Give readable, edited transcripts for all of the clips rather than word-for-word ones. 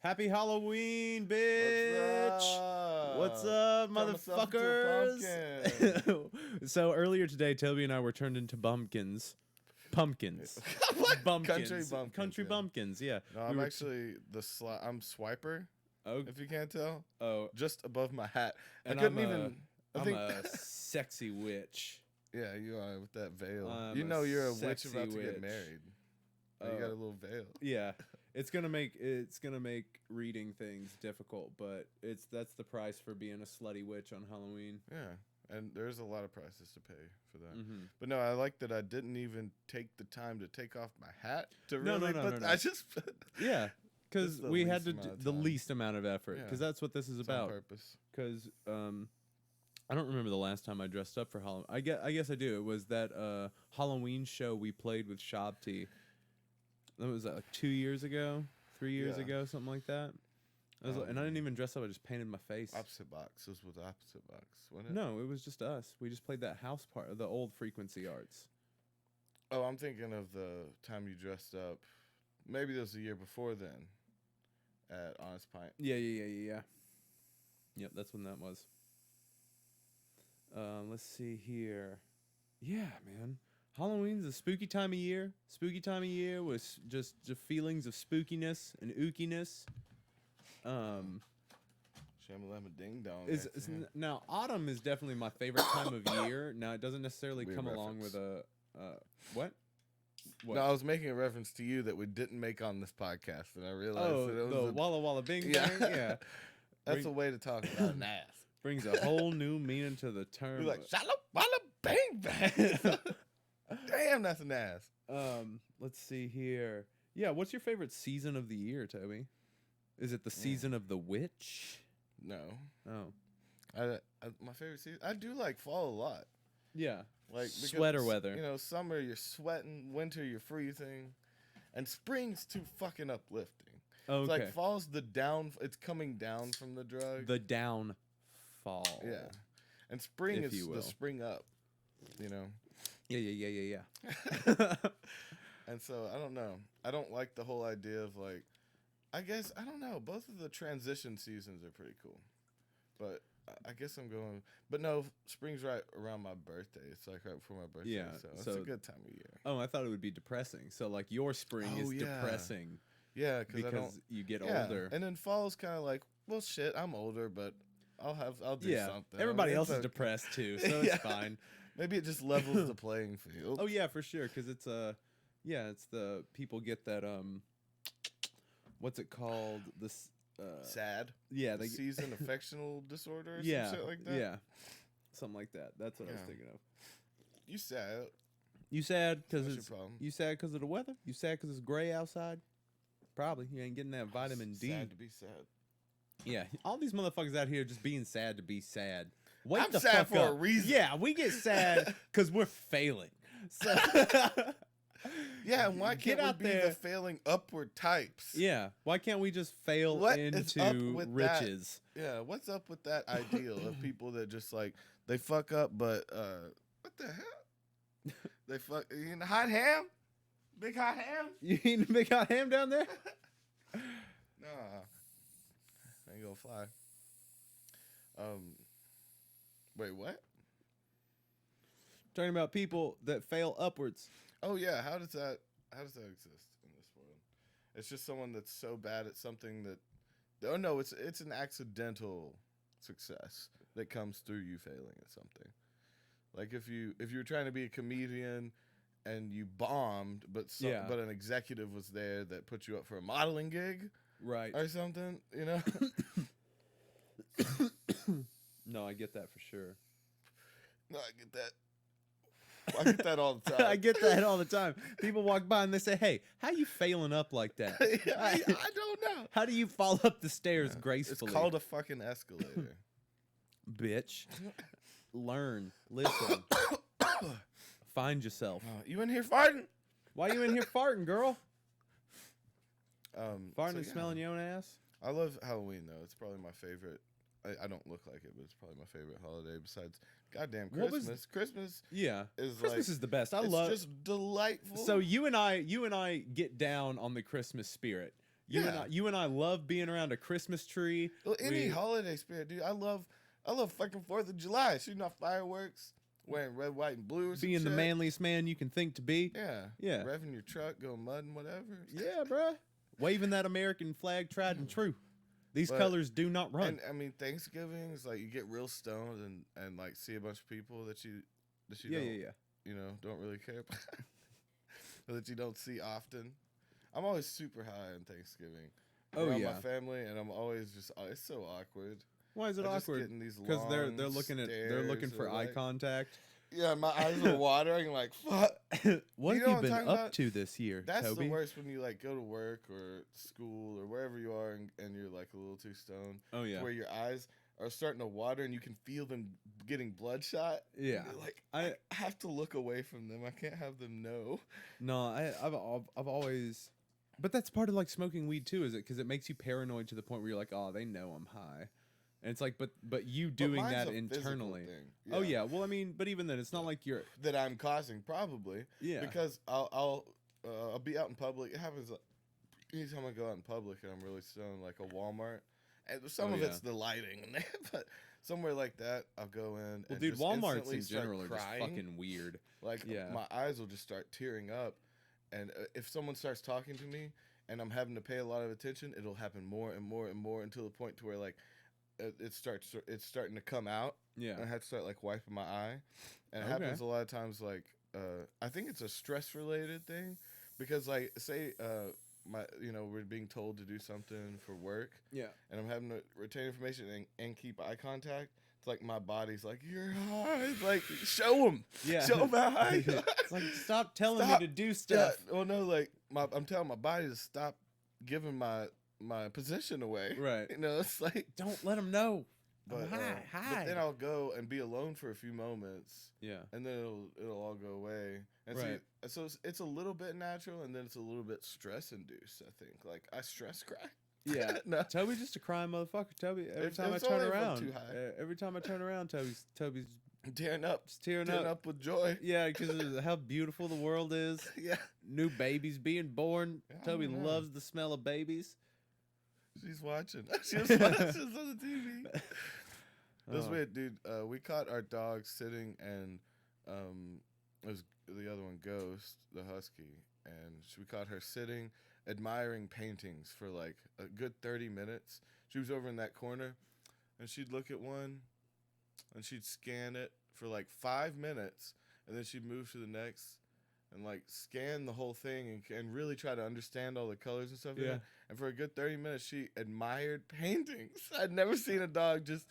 Happy Halloween, bitch! What's up, Turn myself into a motherfuckers? So earlier today, Toby and I were turned into pumpkins. Pumpkins. What? Bumpkins. Country bumpkins. Bumpkins, yeah. No, I'm actually I'm swiper. Oh, If you can't tell. oh, Just above my hat. and I couldn't even. I I'm think. a sexy witch. Yeah, you are with that veil. I'm You know you're a witch sexy about to witch. get married. You got a little veil. Yeah, it's gonna make reading things difficult, but that's the price for being a slutty witch on Halloween. Yeah. And there's a lot of prices to pay for that. Mm-hmm. But no, I like that I didn't even take the time to take off my hat to No, really. no. I just. Yeah, because Just the we had least to amount do of the time. least amount of effort. Yeah. Because that's what this is It's on about. purpose. Because I don't remember the last time I dressed up for Halloween. I guess I do. It was that Halloween show we played with Shabti. That was like 2 years ago, 3 years Yeah. ago, something like that. And I didn't even dress up. I just painted my face. Opposite box. This was opposite box, wasn't it? No, it was just us. We just played that house part, the old Frequency Arts. Oh, I'm thinking of the time you dressed up. Maybe this was the year before then. At Honest Pint. Yeah. Yep, that's when that was. Let's see here. Yeah, man. Halloween's a spooky time of year. Spooky time of year with just the feelings of spookiness and ookiness. Shamalama Ding Dong. Now, autumn is definitely my favorite time of year. Now, it doesn't necessarily Weird come along with reference. what? What? No, I was making a reference to you that we didn't make on this podcast, and I realized that it was the Walla Walla Bing Yeah. Bang? Yeah. that's a way to talk about an ass. Brings a whole new meaning to the term. You're like, shala walla bang bang. Damn, that's an ass. Let's see here. Yeah, what's your favorite season of the year, Toby? Is it the season of the witch? No. Oh. My favorite season. I do like fall a lot. Yeah. Like because, Sweater weather. You know, summer you're sweating, winter you're freezing, and spring's too fucking uplifting. Okay. It's like fall's the down. It's coming down from the drug. The downfall. Yeah, and spring If is you the will. spring up. You know. Yeah. And so I don't know. I don't like the whole idea of like. I guess I don't know. Both of the transition seasons are pretty cool, but I guess I'm going. But no, spring's right around my birthday. It's like right before my birthday. Yeah, so it's so- a good time of year. Oh, I thought it would be depressing. So, like, your spring Oh, is yeah. depressing Yeah, because I because don't. you get Yeah, older. and then fall's kind of like, well, shit, I'm older, but I'll do Yeah. something. Everybody It's else is okay. depressed, too, so it's fine. Maybe it just levels the playing field. Oh, yeah, for sure, because it's it's the people get that, what's it called? This, Sad. yeah, The they season affectional disorder or yeah, some shit like that. yeah, something like that. That's what I was Yeah. thinking of. You sad. You sad because What's your it's problem? you sad because of the weather? You sad because it's gray outside? Probably. You ain't getting that vitamin D. Sad to be sad. Yeah, all these motherfuckers out here just being sad to be sad. Wake I'm the sad fuck for up. a reason. Yeah, we get sad because we're failing. So Yeah, and why Get can't out we be there. the failing upward types? yeah, why can't we just fail What is up into with that? riches? Yeah, what's up with that ideal of people that just like they fuck up, but what the hell? They fuck you know, hot ham, big hot ham. You eating a big hot ham down there? Nah, ain't gonna fly. Wait, what? Talking about people that fail upwards. Oh yeah, how does that exist in this world? It's just someone that's so bad at something that. Oh no, it's an accidental success that comes through you failing at something. Like if you were trying to be a comedian and you bombed, but but an executive was there that put you up for a modeling gig Right. or something, you know? No, I get that for sure. No, I get that. I get that all the time. I get that all the time. People walk by and they say, "Hey, how you failing up like that? I don't know. How do you fall up the stairs It's gracefully?" called a fucking escalator. Bitch. Learn. Listen. Find yourself. You in here farting? Why you in here farting, girl? Farting Farting and smelling your own ass? I love Halloween though. It's probably my favorite. I don't look like it, but it's probably my favorite holiday besides goddamn What was- Christmas. Christmas Yeah. is Christmas like, is the best. I it's love just delightful. So you and I get down on the Christmas spirit. You and I love being around a Christmas tree. Well, any holiday spirit, dude. I love fucking 4th of July, shooting off fireworks, wearing red, white, and blue. Being the manliest man you can think to be. Yeah. Revving your truck, going mud and whatever. Yeah, bruh. Waving that American flag, tried and true. These colors do not run. And I mean, Thanksgiving is like you get real stoned and like see a bunch of people that you don't really care about, or that you don't see often. I'm always super high on Thanksgiving. Around my family, and I'm always just it's so awkward. Why is it awkward? Because they're looking for eye contact. Yeah, my eyes are watering like fuck. What have you been up to this year, That's Toby? the worst when you like go to work or school or wherever you are and you're like a little too stoned. Oh yeah. Where your eyes are starting to water and you can feel them getting bloodshot. Yeah. Like I have to look away from them. I can't have them know. No, I've always, but that's part of like smoking weed too, is it? Because it makes you paranoid to the point where you're like, oh, they know I'm high. And it's like, but you doing that internally. Yeah. Oh yeah, well I mean, but even then, it's not like you're that I'm causing probably. Yeah. Because I'll be out in public. It happens anytime I go out in public and I'm really stoned, like a Walmart, and some of it's the lighting, but somewhere like that, I'll go in. Well, and dude, just Walmarts in start general are just crying. fucking weird. Like my eyes will just start tearing up, and if someone starts talking to me and I'm having to pay a lot of attention, it'll happen more and more and more until the point to where like. It's starting to come out. Yeah. And I had to start like wiping my eye. And it happens a lot of times like I think it's a stress related thing because like say we're being told to do something for work. Yeah. And I'm having to retain information and keep eye contact. It's like my body's like, you're high. It's like, show them. Yeah. Show them how high. It's like, stop telling me to do stuff. Yeah. Well, no, like I'm telling my body to stop giving my position away. Right. You know, it's like, don't let them know. But, but then I'll go and be alone for a few moments. Yeah. And then it'll all go away. And so it's a little bit natural, and then it's a little bit stress induced, I think. Like I stress cry. Yeah. No. Toby's just a crying motherfucker. Toby, every time I turn around, Toby's tearing up. Just tearing up with joy. Yeah, because of how beautiful the world is. Yeah. New babies being born. Toby loves the smell of babies. She's watching. She was watching on the TV. That was weird, dude. We caught our dog sitting, and it was the other one, Ghost, the husky, and we caught her sitting, admiring paintings for like a good 30 minutes. She was over in that corner, and she'd look at one, and she'd scan it for like 5 minutes, and then she'd move to the next. And like scan the whole thing and really try to understand all the colors and stuff. Yeah. And for a good 30 minutes, she admired paintings. I'd never seen a dog just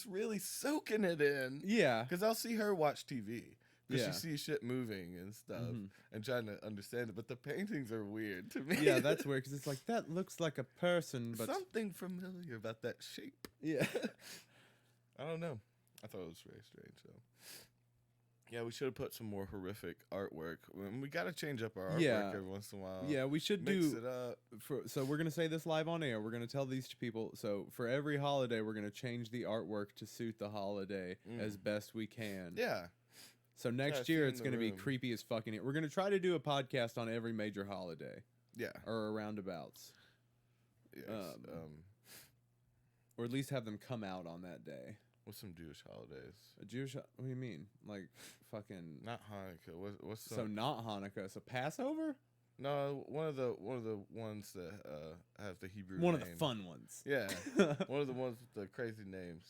really soaking it in. Yeah. Because I'll see her watch TV because she sees shit moving and stuff and trying to understand it. But the paintings are weird to me. Yeah, that's weird because it's like that looks like a person, but something familiar about that shape. Yeah. I don't know. I thought it was very strange though. Yeah, we should have put some more horrific artwork. We got to change up our artwork every once in a while. Yeah, we should mix it up. So we're going to say this live on air. We're going to tell these to people. So for every holiday, we're going to change the artwork to suit the holiday as best we can. Yeah. So next year, it's going to be creepy as fucking it. We're going to try to do a podcast on every major holiday. Yeah. Or roundabouts. Yes. Or at least have them come out on that day. What's some Jewish holidays? What do you mean? Like fucking not Hanukkah. What's some... So not Hanukkah. So Passover? No, one of the ones that have the Hebrew. One name. Of the fun ones. Yeah, one of the ones with the crazy names.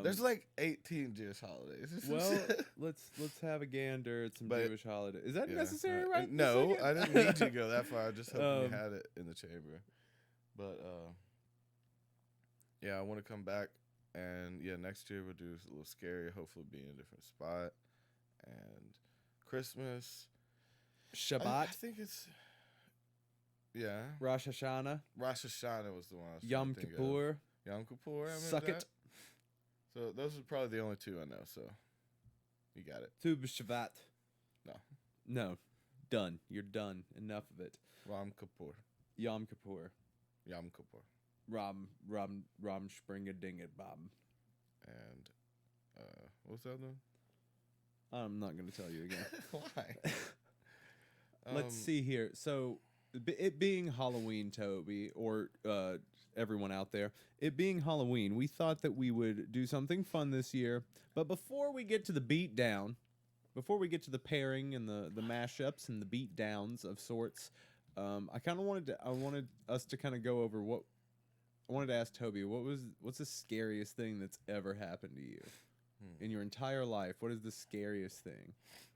There's like 18 Jewish holidays. Well, let's have a gander at some Jewish holidays. Is that necessary? Right? No, I didn't need to go that far. I just hoping you had it in the chamber. But yeah, I want to come back. And yeah, next year we'll do a little scary. Hopefully, be in a different spot. And Christmas, Shabbat. I think it's Rosh Hashanah. Rosh Hashanah was the one. Yom Kippur. Yom Kippur. Suck it. So those are probably the only two I know. So you got it. Tu b'Shabbat. No. Done. You're done. Enough of it. Ram Kippur. Yom Kippur. Yom Kippur. Ram Springer Dinget Bob. And what's that one? I'm not going to tell you again. Why? Let's see here. So it being Halloween, Toby, or everyone out there, it being Halloween, we thought that we would do something fun this year. But before we get to the beatdown, before we get to the pairing and the mashups and the beatdowns of sorts, I kind of wanted us to kind of go over what I wanted to ask Toby. What's the scariest thing that's ever happened to you in your entire life? What is the scariest thing?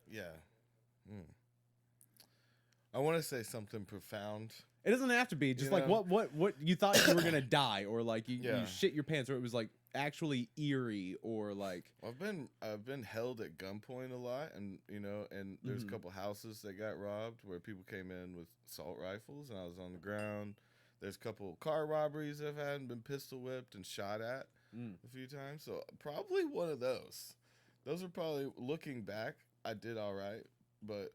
Yeah. I want to say something profound. It doesn't have to be just like what you thought you were gonna die, or like you shit your pants, or it was like actually eerie, or like I've been held at gunpoint a lot, and and there's a couple houses that got robbed where people came in with assault rifles, and I was on the ground. There's a couple car robberies I've had and been pistol whipped and shot at a few times. So probably one of those. Those are probably, looking back, I did all right, but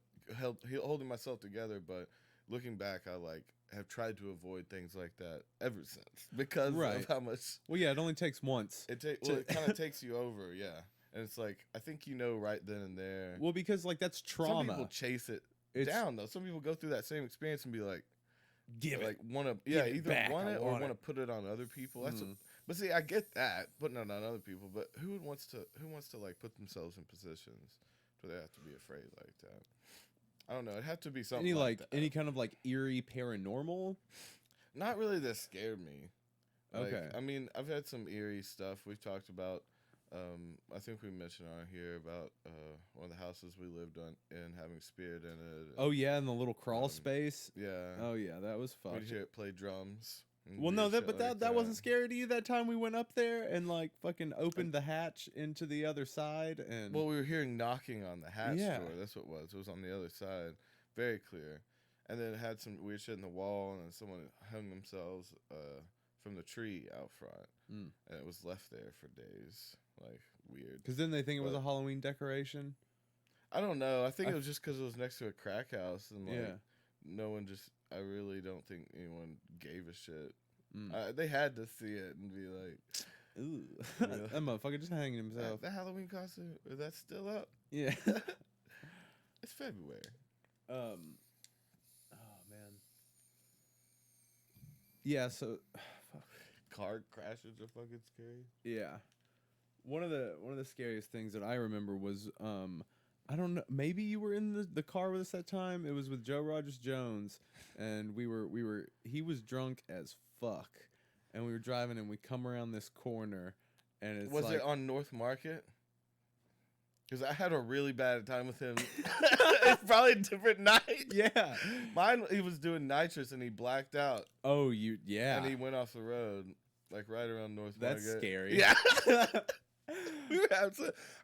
holding myself together. But looking back, I have tried to avoid things like that ever since because of how much. Well, yeah, it only takes once. It kind of takes you over, yeah. And it's like, I think right then and there. Well, because like that's trauma. Some people chase it down though. Some people go through that same experience and be like, either want it or want to put it on other people. That's but see, I get that putting it on other people, but who wants to like put themselves in positions where they have to be afraid like that? I don't know. It had to be something any kind of like eerie paranormal. Not really that scared me. Okay. I mean, I've had some eerie stuff. We've talked about. I think we mentioned on here about one of the houses we lived on and having spirit in it. Oh yeah, in the little crawl space. Yeah. Oh yeah, that was fun. We'd hear it play drums. Well, no, that wasn't scary to you that time we went up there and like fucking opened the hatch into the other side and. Well, we were hearing knocking on the hatch door. That's what it was. It was on the other side, very clear. And then it had some weird shit in the wall, and then someone hung themselves from the tree out front, and it was left there for days. Like, weird. Because then they think it was a Halloween decoration? I don't know. I think it was just because it was next to a crack house. And, no one I really don't think anyone gave a shit. They had to see it and be like, ooh. That motherfucker just hanging himself. The Halloween costume, is that still up? Yeah. It's February. Oh, man. Yeah, so... Car crashes are fucking scary. Yeah. One of the scariest things that I remember was I don't know, maybe you were in the car with us that time. It was with Joe Rogers Jones, and he was drunk as fuck, and we were driving and we come around this corner, and it's was it on North Market? Because I had a really bad time with him. It's probably a different night. Yeah. Mine, he was doing nitrous and he blacked out. Oh, yeah. And he went off the road, like right around North Market. That's scary. Yeah. I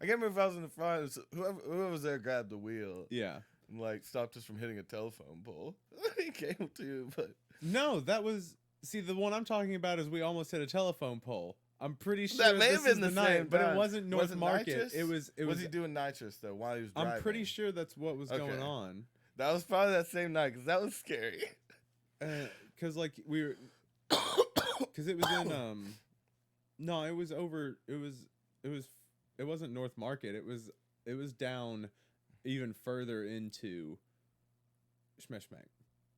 can't remember if I was in the front. Whoever was there grabbed the wheel. Yeah. And like stopped us from hitting a telephone pole. He came to, but. No, that was. See, the one I'm talking about is we almost hit a telephone pole. I'm pretty sure that may have been the night, but time. it wasn't North Market. Nitrous? It was. Was he doing nitrous though while he was driving? I'm pretty sure that's what was going on. That was probably that same night because that was scary. Because like we were, because it was in no, it was over. It wasn't North Market. It was down even further into Schmeshmak.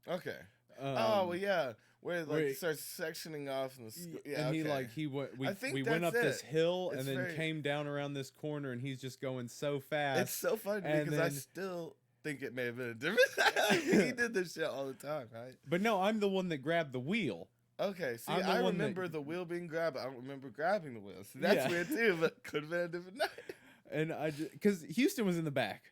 Okay. Oh well, yeah. Where it starts sectioning off, and we went up this hill and then came down around this corner, and he's just going so fast. It's so funny because I still think it may have been a different. He did this shit all the time, right? But no, I'm the one that grabbed the wheel. Okay, see, I remember the wheel being grabbed. I don't remember grabbing the wheel. See, that's weird too, but could have been a different night. And because Houston was in the back.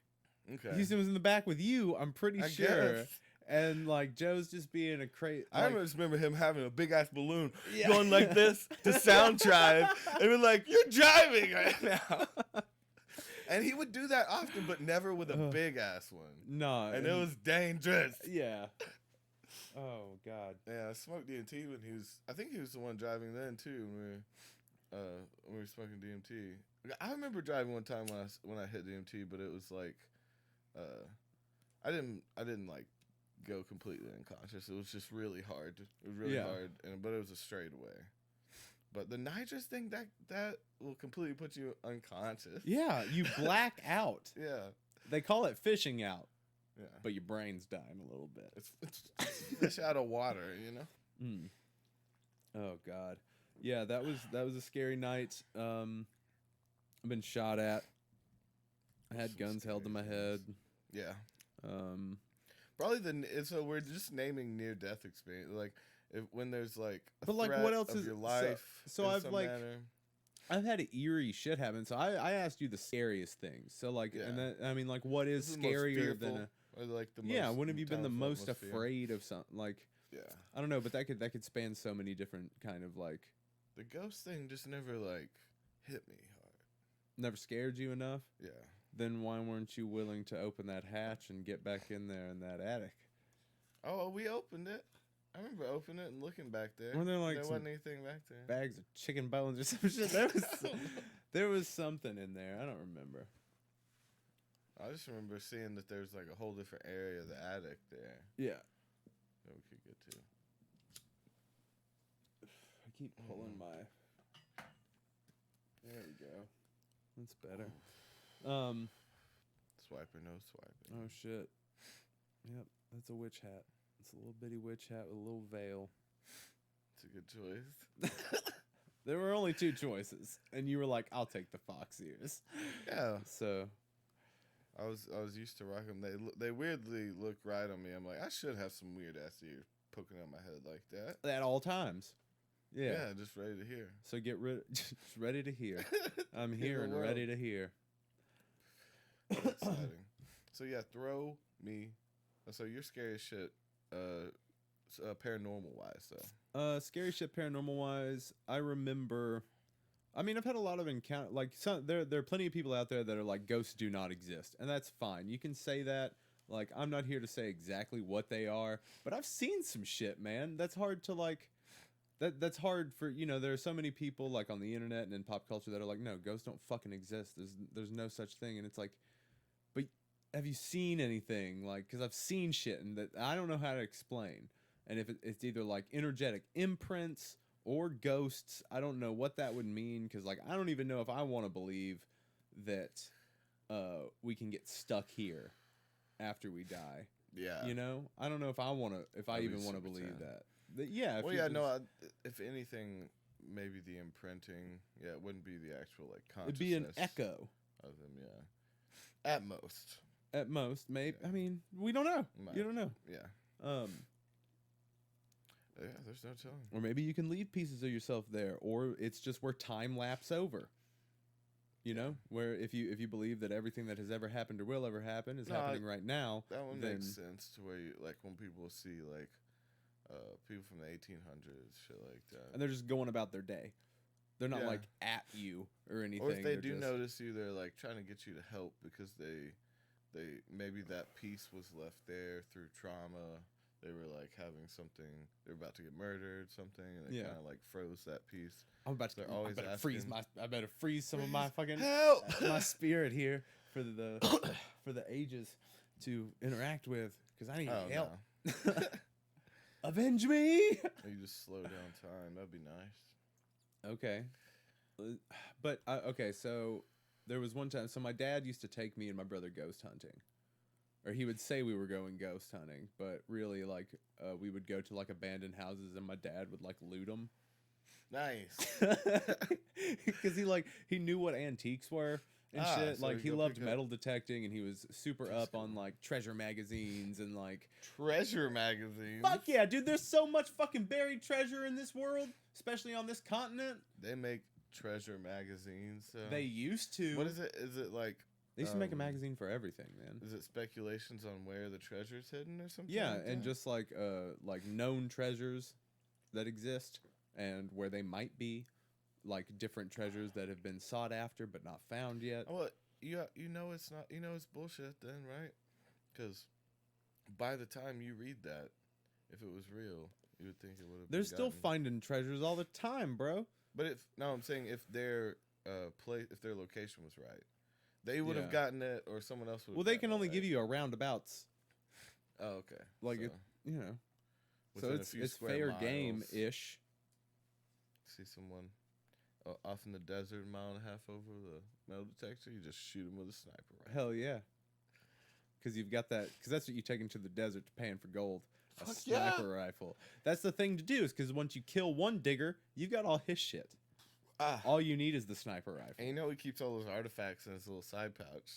Okay. Houston was in the back with you. I'm pretty sure. Guess. And like Joe's just being a crazy. I just remember him having a big ass balloon going like this to sound drive, and we're like, "You're driving right now." And he would do that often, but never with a big ass one. No, and it was dangerous. Yeah. Oh God. Yeah, I smoked DMT when he was. I think he was the one driving then too. When we were smoking DMT. I remember driving one time when I hit DMT, but it was like, I didn't like go completely unconscious. It was just really hard. It was really hard, but it was a straightaway. But the nitrous thing that will completely put you unconscious. Yeah, you black out. Yeah, they call it fishing out. Yeah. but your brain's dying a little bit. It's fish out of water, you know. Mm. Oh God, yeah, that was a scary night. I've been shot at. I had Some guns held to my scary head. things. Yeah. Um, Probably so we're just naming near death experience, like when there's like a But, like, threat what else of is- your life. so in I've, some like, manner. I've had eerie shit happen. So I asked you the scariest things. So like, Yeah. and that, I mean, like, what is This the most scarier than fearful, or like the yeah? most When have you been the time filled most most fear? afraid of something? Like, Yeah. I don't know, but that could span so many different kind of like. The ghost thing just never like hit me hard. Never scared you enough. Yeah. Then why weren't you willing to open that hatch and get back in there in that attic? Oh, we opened it. I remember opening it and looking back there. Weren't there, like, there some wasn't anything back there. Bags of chicken bones or some shit. There was something in there. I don't remember. I just remember seeing that there was like a whole different area of the attic there Yeah. that we could get to. I keep pulling my. There we go. That's better. Swiper, no swiping. Oh shit. Yep, that's a witch hat. It's a little bitty witch hat with a little veil. It's a good choice. There were only two choices, and you were like, "I'll take the fox ears." Yeah. So I was used to rock them. They weirdly look right on me. I'm like, I should have some weird ass ears poking out my head like that. at all times. Yeah. Just ready to hear. So get rid. Just ready to hear. I'm Hear here the and world. ready to hear. Exciting. So yeah, throw me. So your scariest shit, paranormal wise though. Scary shit paranormal wise, I remember. I mean, I've had a lot of encounter. Like, there are plenty of people out there that are like, ghosts do not exist, and that's fine. You can say that. Like, I'm not here to say exactly what they are, but I've seen some shit, man. That's hard to like. That's hard for, there are so many people like on the internet and in pop culture that are like, no, ghosts don't fucking exist. There's no such thing, and it's like, but have you seen anything? Like, because I've seen shit and that I don't know how to explain. And if it's either like energetic imprints or ghosts, I don't know what that would mean. Because like, I don't even know if I want to believe that we can get stuck here after we die. Yeah. I don't know if I That'd be even want to super believe sad. that. Yeah. Well, yeah, no. If anything, maybe the imprinting. Yeah, it wouldn't be the actual like It'd consciousness. be an echo of them. Yeah. At most. at most, maybe. Yeah. I mean, we don't know. Might. You don't know. Yeah. Yeah, there's no telling. Or maybe you can leave pieces of yourself there, or it's just where time lapse over. Where if you believe that everything that has ever happened or will ever happen is happening right now, That one then makes sense to where you like when people see like people from the 1800s, shit like that. and they're just going about their day. They're not Yeah. like at you or anything. Or if they they're do just, notice you, they're like trying to get you to help because they maybe that piece was left there through trauma. They were like having something. They're about to get murdered, something, and they Yeah. kind of like froze that piece. I'm about to. they're I always better freeze asking, I better freeze some of my fucking help. my spirit here for the for the ages to interact with because I need Oh, help. no. Avenge me. You just slow down time. That'd be nice. Okay. But, okay, so there was one time. So my dad used to take me and my brother ghost hunting. Or he would say we were going ghost hunting. But really, like, we would go to, like, abandoned houses and my dad would, like, loot them. Nice. Because he knew what antiques were and shit. so Like, he go loved pick up- metal detecting and he was super up on, like, treasure magazines and, like... Treasure magazine. Fuck yeah, dude, there's so much fucking buried treasure in this world. Especially on this continent. They make treasure magazines. So. They used to. What is it? Is it like? They used to make a um, magazine for everything, man. Is it speculations on where the treasure's hidden or something? Yeah, like and that? just like known treasures that exist and where they might be, like different treasures that have been sought after but not found yet. Well, you know it's not. You know it's bullshit then, right? Because by the time you read that, if it was real, you would think it would have. They're still finding treasures all the time, bro. But I'm saying if their if their location was right, they would have Yeah. gotten it, or someone else would. Well, they can only give you a roundabouts, Oh, okay. like so, it, So within a it's few it's square fair miles, game ish. See someone off in the desert, a mile and a half over the metal detector, you just shoot them with a sniper rifle. Hell yeah. because you've got that. Because that's what you take into the desert to pan for gold. A Fuck yeah. sniper rifle. That's the thing to do. Is because once you kill one digger, you've got all his shit. All you need is the sniper rifle. And you know he keeps all those artifacts in his little side pouch.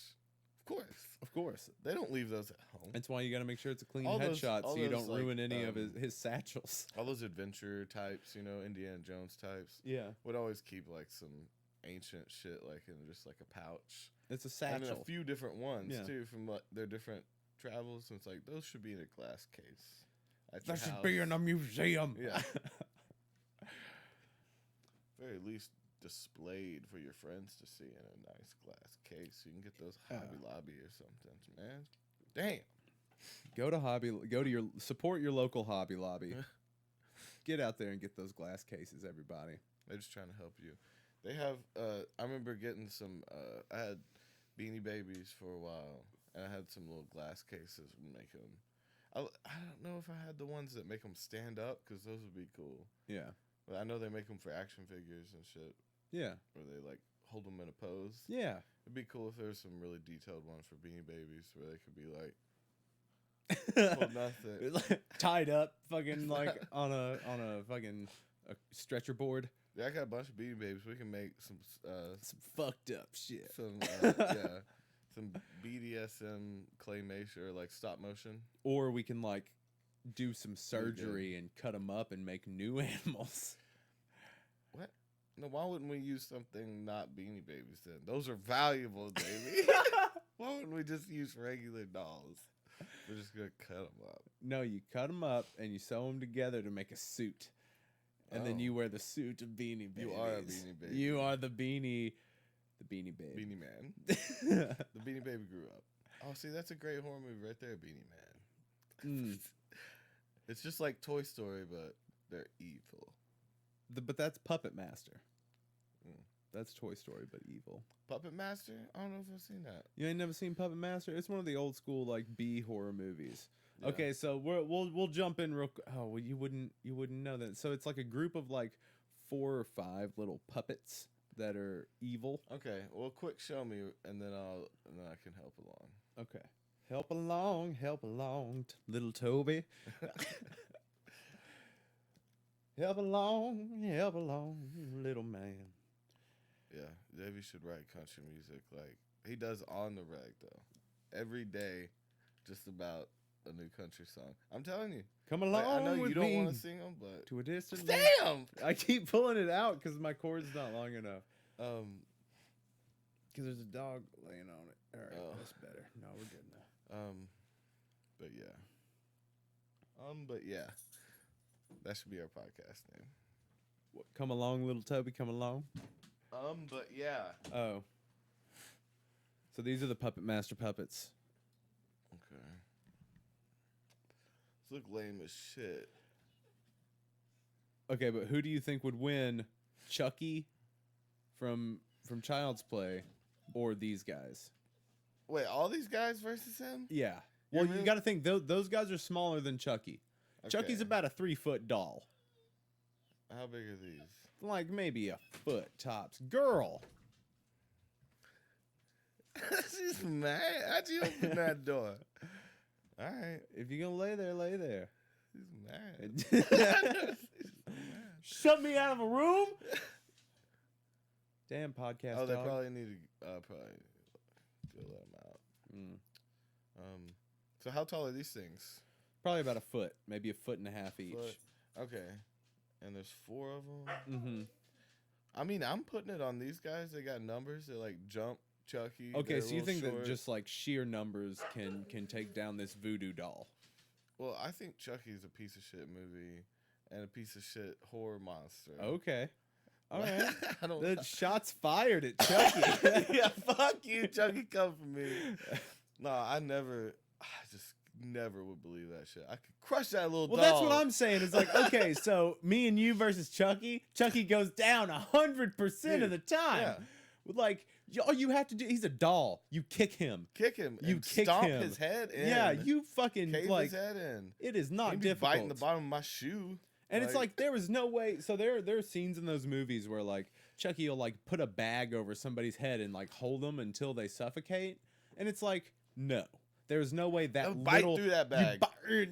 Of course. They don't leave those at home. That's why you got to make sure it's a clean All those- headshot all so you those, don't like, ruin any of his satchels. All those adventure types, you know, Indiana Jones types, Yeah. would always keep like some ancient shit like in just like a pouch. It's a And then satchel. a few different ones Yeah. too from their different travels. And it's like those should be in a glass case. At That your should house. be in a museum. Yeah. Very least displayed for your friends to see in a nice glass case. You can get those Hobby Lobby or something, man. Damn. Support your local Hobby Lobby. Get out there and get those glass cases, everybody. They're just trying to help you. They have, I remember getting some, I had Beanie Babies for a while, and I had some little glass cases and make them. I don't know if I had the ones that make them stand up, because those would be cool. Yeah. But I know they make them for action figures and shit, Yeah. where they, like, hold them in a pose. Yeah. It'd be cool if there was some really detailed ones for Beanie Babies, where they could be, like, hold nothing. Tied up, fucking like on a fucking stretcher board. Yeah, I got a bunch of Beanie Babies. We can make some Fucked up shit. some some BDSM claymation or like stop motion. Or we can like do some surgery and cut them up and make new animals. What? No, why wouldn't we use something not Beanie Babies then? Those are valuable, baby. Why wouldn't we just use regular dolls? We're just gonna cut them up. No, you cut them up and you sew them together to make a suit. And then you wear the suit of Beanie Babies. You are a Beanie Baby. You are the Beanie Baby. Beanie Man. The Beanie Baby grew up. Oh, see, that's a great horror movie right there, Beanie Man. It's just like Toy Story, but they're evil. But that's Puppet Master. Mm. That's Toy Story, but evil. Puppet Master? I don't know if I've seen that. You ain't never seen Puppet Master? It's one of the old school like B horror movies. Yeah. Okay, so we'll jump in real. Oh, well, you wouldn't know that. So it's like a group of like 4 or 5 little puppets that are evil. Okay, well, quick show me, and then I can help along. Okay, help along, little Toby. help along, little man. Yeah, Davey should write country music. Like he does on the reg though, every day, just about a new country song. I'm telling you. Come along Like, I know with you don't me want to sing them, but to a distant. damn. I keep pulling it out because my cord's not long enough. Because there's a dog laying on it. All right, that's better. No, we're good now. But yeah, that should be our podcast name. What, come along, little Toby, come along. But yeah. Oh. So these are the Puppet Master puppets. Okay. These look lame as shit. Okay, but who do you think would win, Chucky from Child's Play, or these guys? Wait, all these guys versus him? Yeah. Well, really? you got to think those guys are smaller than Chucky. Okay. Chucky's about a 3-foot doll, How big are these? like maybe a foot tops. Girl. She's mad. How'd you open that door? All right. If you're gonna lay there, lay there. She's mad. Shut me out of a room. Damn podcast. Oh, they dog. probably need to probably go let them out. So how tall are these things? Probably about a foot, maybe a foot and a half each. Foot. Okay. And there's 4 of them. Mm-hmm. I mean, I'm putting it on these guys. They got numbers. They like jump Chucky. Okay, They're so a you little think short. that just like sheer numbers can take down this voodoo doll? Well, I think Chucky's a piece of shit movie and a piece of shit horror monster. Okay. All right. I don't. The shots fired at Chucky. Yeah, fuck you, Chucky. Come for me. No, I just never would believe that shit. I could crush that little Well, doll. that's what I'm saying. It's like, okay, so me and you versus Chucky. Chucky goes down 100% of the time. Yeah. With like, all you have to do, he's a doll. You kick him. Kick him. You and kick stomp him. his head in. Yeah, you fucking cave like. his head in. It is not He'd be difficult. biting the bottom of my shoe. And it's like there was no way. So there are scenes in those movies where like Chucky will like put a bag over somebody's head and like hold them until they suffocate. And it's like, no, There's no way that I'll bite little through that bag.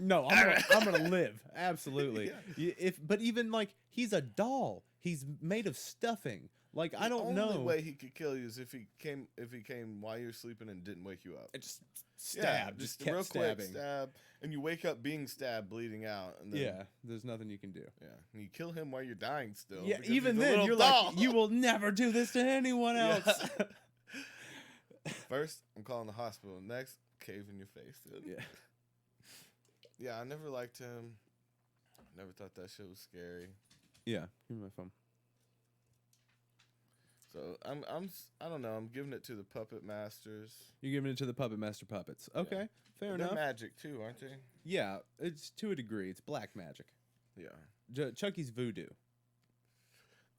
No, I'm gonna live. Absolutely. Yeah. But even like he's a doll. He's made of stuffing. Like I don't The know. only way he could kill you is if he came while you're sleeping and didn't wake you up. It just stab. Just kept real stabbing. quick stab, and you wake up being stabbed, bleeding out. And then, Yeah, there's nothing you can do. yeah, and you kill him while you're dying still. Yeah, because even he's a then little you're doll. like, you will never do this to anyone Yeah. else. First, I'm calling the hospital. Next, cave in your face, dude. Yeah. Yeah, I never liked him. Never thought that shit was scary. Yeah. Give me my phone. So I don't know. I'm giving it to the puppet masters. You're giving it to the Puppet Master puppets. Okay, Yeah. fair They're enough. magic too, aren't they? Yeah, it's to a degree. It's black magic. Yeah. Chucky's voodoo.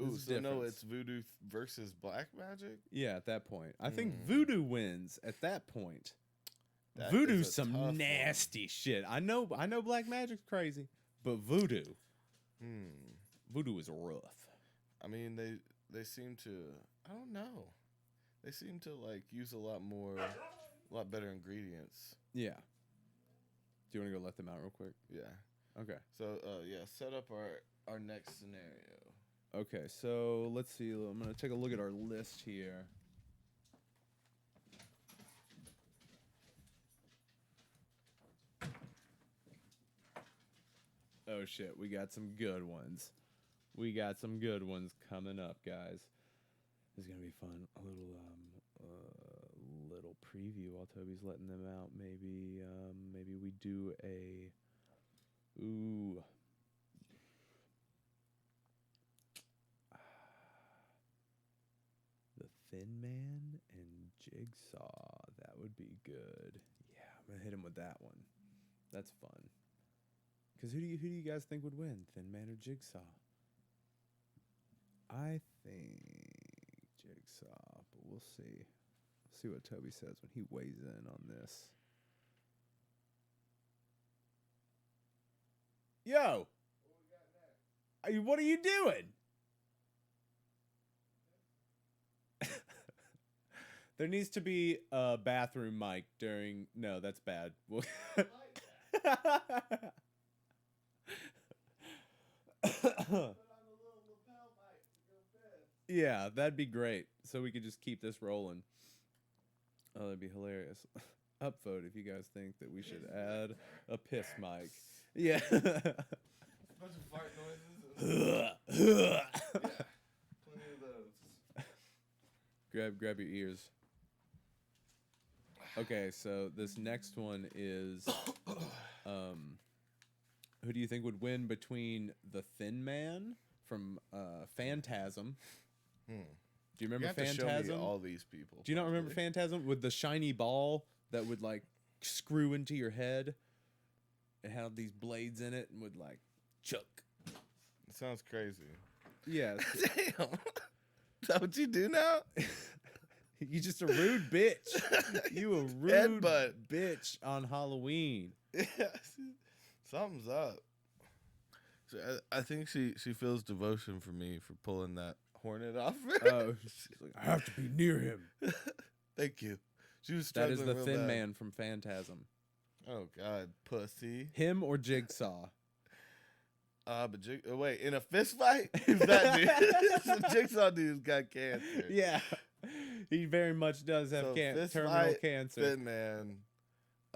Ooh, There's a so no, difference. it's voodoo versus black magic. Yeah, at that point. I think Mm. voodoo wins at that point. That Voodoo's is a some tough one. nasty shit. I know black magic's crazy, but voodoo is rough. I mean, they seem to. I don't know. They seem to like use a lot better ingredients. Yeah. Do you want to go let them out real quick? Yeah. Okay. So yeah, set up our next scenario. Okay, so let's see. I'm going to take a look at our list here. Oh shit, we got some good ones. We got some good ones coming up, guys. This is gonna be fun. A little preview while Toby's letting them out. Maybe we do a the Thin Man and Jigsaw. That would be good. Yeah, I'm gonna hit him with that one. That's fun. Because who do you guys think would win, Thin Man or Jigsaw? I think Jigsaw, but we'll see. We'll see what Toby says when he weighs in on this. Yo! What are you doing? There needs to be a bathroom mic during... No, that's bad. Yeah, that'd be great. So we could just keep this rolling. Oh, that'd be hilarious. Upvote if you guys think that we should add a piss mic. Yeah. Bunch of fart noises. Yeah, plenty of those. Grab your ears. Okay, so this next one is who do you think would win between the Thin Man from Phantasm? Do you remember You have to show Phantasm? me all these people. Do you not remember probably. Phantasm with the shiny ball that would like screw into your head? It had these blades in it and would like chuck. It sounds crazy. Yeah. Damn. Is that what you do now? You just a rude bitch. You a rude Headbutt. bitch on Halloween. Yeah. Something's up. So I think she feels devotion for me for pulling that hornet off. Oh, she's like, I have to be near him. Thank you. She was That struggling is the real Thin bad. Man from Phantasm. Oh God, pussy. Him or Jigsaw? But wait, in a fist fight, is that dude? The Jigsaw dude's got cancer. Yeah, he very much does have So fist terminal fight, cancer. Thin Man.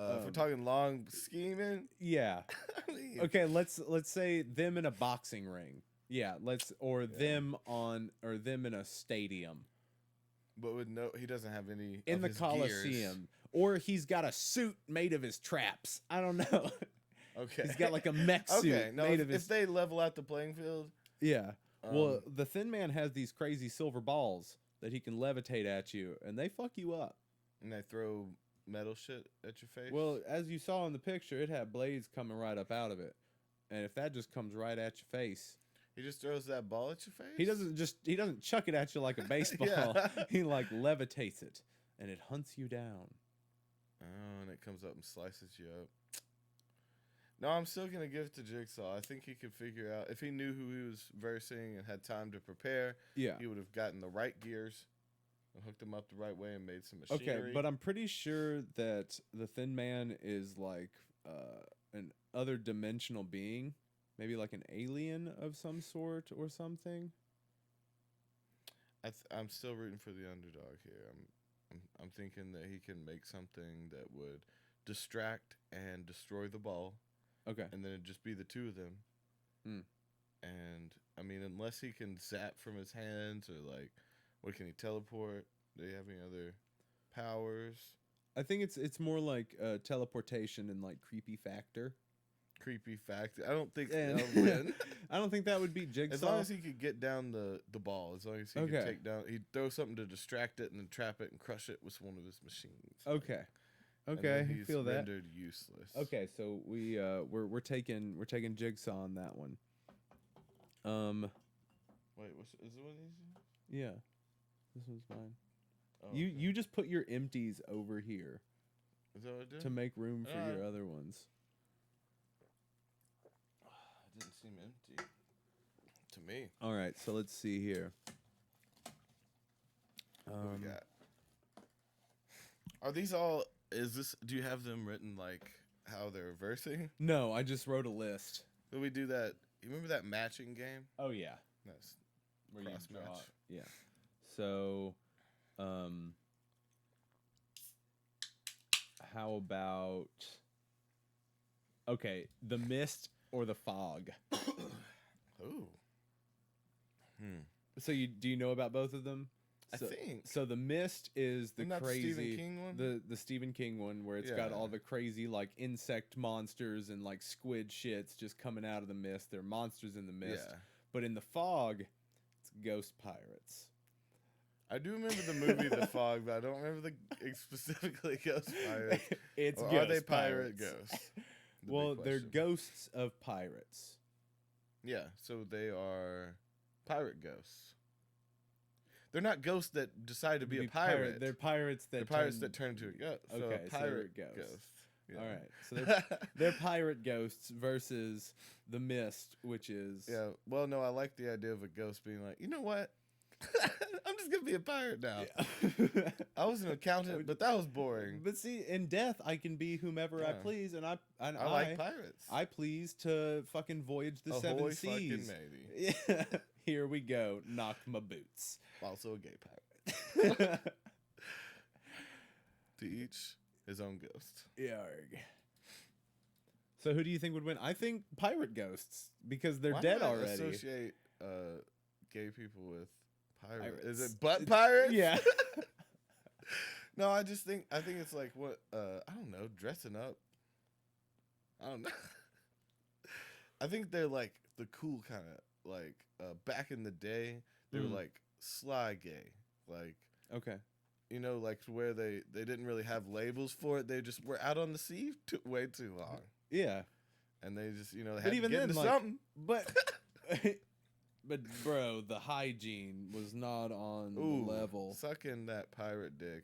If we're talking long scheming, Yeah. I mean, Okay, let's say them in a boxing ring. Yeah, them in a stadium. but with he doesn't have any In of the his Coliseum. gears. Or he's got a suit made of his traps. I don't know. Okay, He's got like a mech suit okay. No, made of his... if they level out the playing field, Yeah. Well, Um, the Thin Man has these crazy silver balls that he can levitate at you, and they fuck you up. and they throw metal shit at your face. Well, as you saw in the picture, it had blades coming right up out of it. And if that just comes right at your face, he just throws that ball at your face. he doesn't chuck it at you like a baseball. Yeah. He like levitates it, and it hunts you down. Oh, and it comes up and slices you up. No, I'm still gonna give it to Jigsaw. I think he could figure out if he knew who he was versing and had time to prepare. Yeah. He would have gotten the right gears and hooked him up the right way and made some machinery. Okay, but I'm pretty sure that the Thin Man is like an other dimensional being, maybe like an alien of some sort or something. I'm still rooting for the underdog here. I'm thinking that he can make something that would distract and destroy the ball, Okay. and then it'd just be the two of them. Mm. And I mean, unless he can zap from his hands or like, what can he teleport? Do you have any other powers? I think it's more like teleportation and like creepy factor. Creepy fact. I don't think And that'll win. I don't think that would beat Jigsaw. As long as he could get down the ball, as long as he could take down, he'd throw something to distract it and then trap it and crush it with one of his machines. Okay. And Okay, then he's feel that. rendered useless. Okay, so we're taking Jigsaw on that one. Wait, is it one of these? Yeah, this one's mine. Oh, You just put your empties over here Is that what I did? to make room for your other ones. It didn't seem empty to me. All right, so let's see here. What we got? Are these all? Is this? Do you have them written like how they're versing? No, I just wrote a list. Did we do that? You remember that matching game? Oh yeah, That's where cross you draw. match. Yeah. So, how about? Okay, the mist or the fog. Ooh. So do you know about both of them? I think. So the mist is the Isn't that crazy the Stephen King one? the Stephen King one where it's got all the crazy like insect monsters and like squid shits just coming out of the mist. They're monsters in the mist. Yeah. But in the fog, it's ghost pirates. I do remember the movie The Fog, but I don't remember the specifically ghost pirates. It's or ghost are they pirate pirates. ghosts? The Well, big they're question. ghosts of pirates. Yeah, so they are pirate ghosts. They're not ghosts that decide to be a pirate. They're pirates that turn into a ghost. So Okay, a so pirate they're ghosts. ghost. Yeah. All right, so they're pirate ghosts versus the mist, which is Yeah. Well, no, I like the idea of a ghost being like, you know what? I'm just gonna be a pirate now. Yeah. I was an accountant, but that was boring. But see, in death, I can be whomever I Yeah. please, and I like pirates. I please to fucking voyage the Ahoy, seven fucking seas. matey. Yeah. Here we go. Knock my boots. Also a gay pirate. To each his own ghost. Yarg. So who do you think would win? I think pirate ghosts because they're Why dead do I already. Associate gay people with pirates. Is Pirates. it butt pirates? Yeah. No, I think it's like what I don't know, dressing up. I don't know. I think they're like the cool kind of like back in the day they were like sly gay, like Okay. you know, like where they didn't really have labels for it. They just were out on the sea way too long, Yeah. and they just they had But even to get then, into like, something. But but bro, the hygiene was not on Ooh, the level. sucking that pirate dick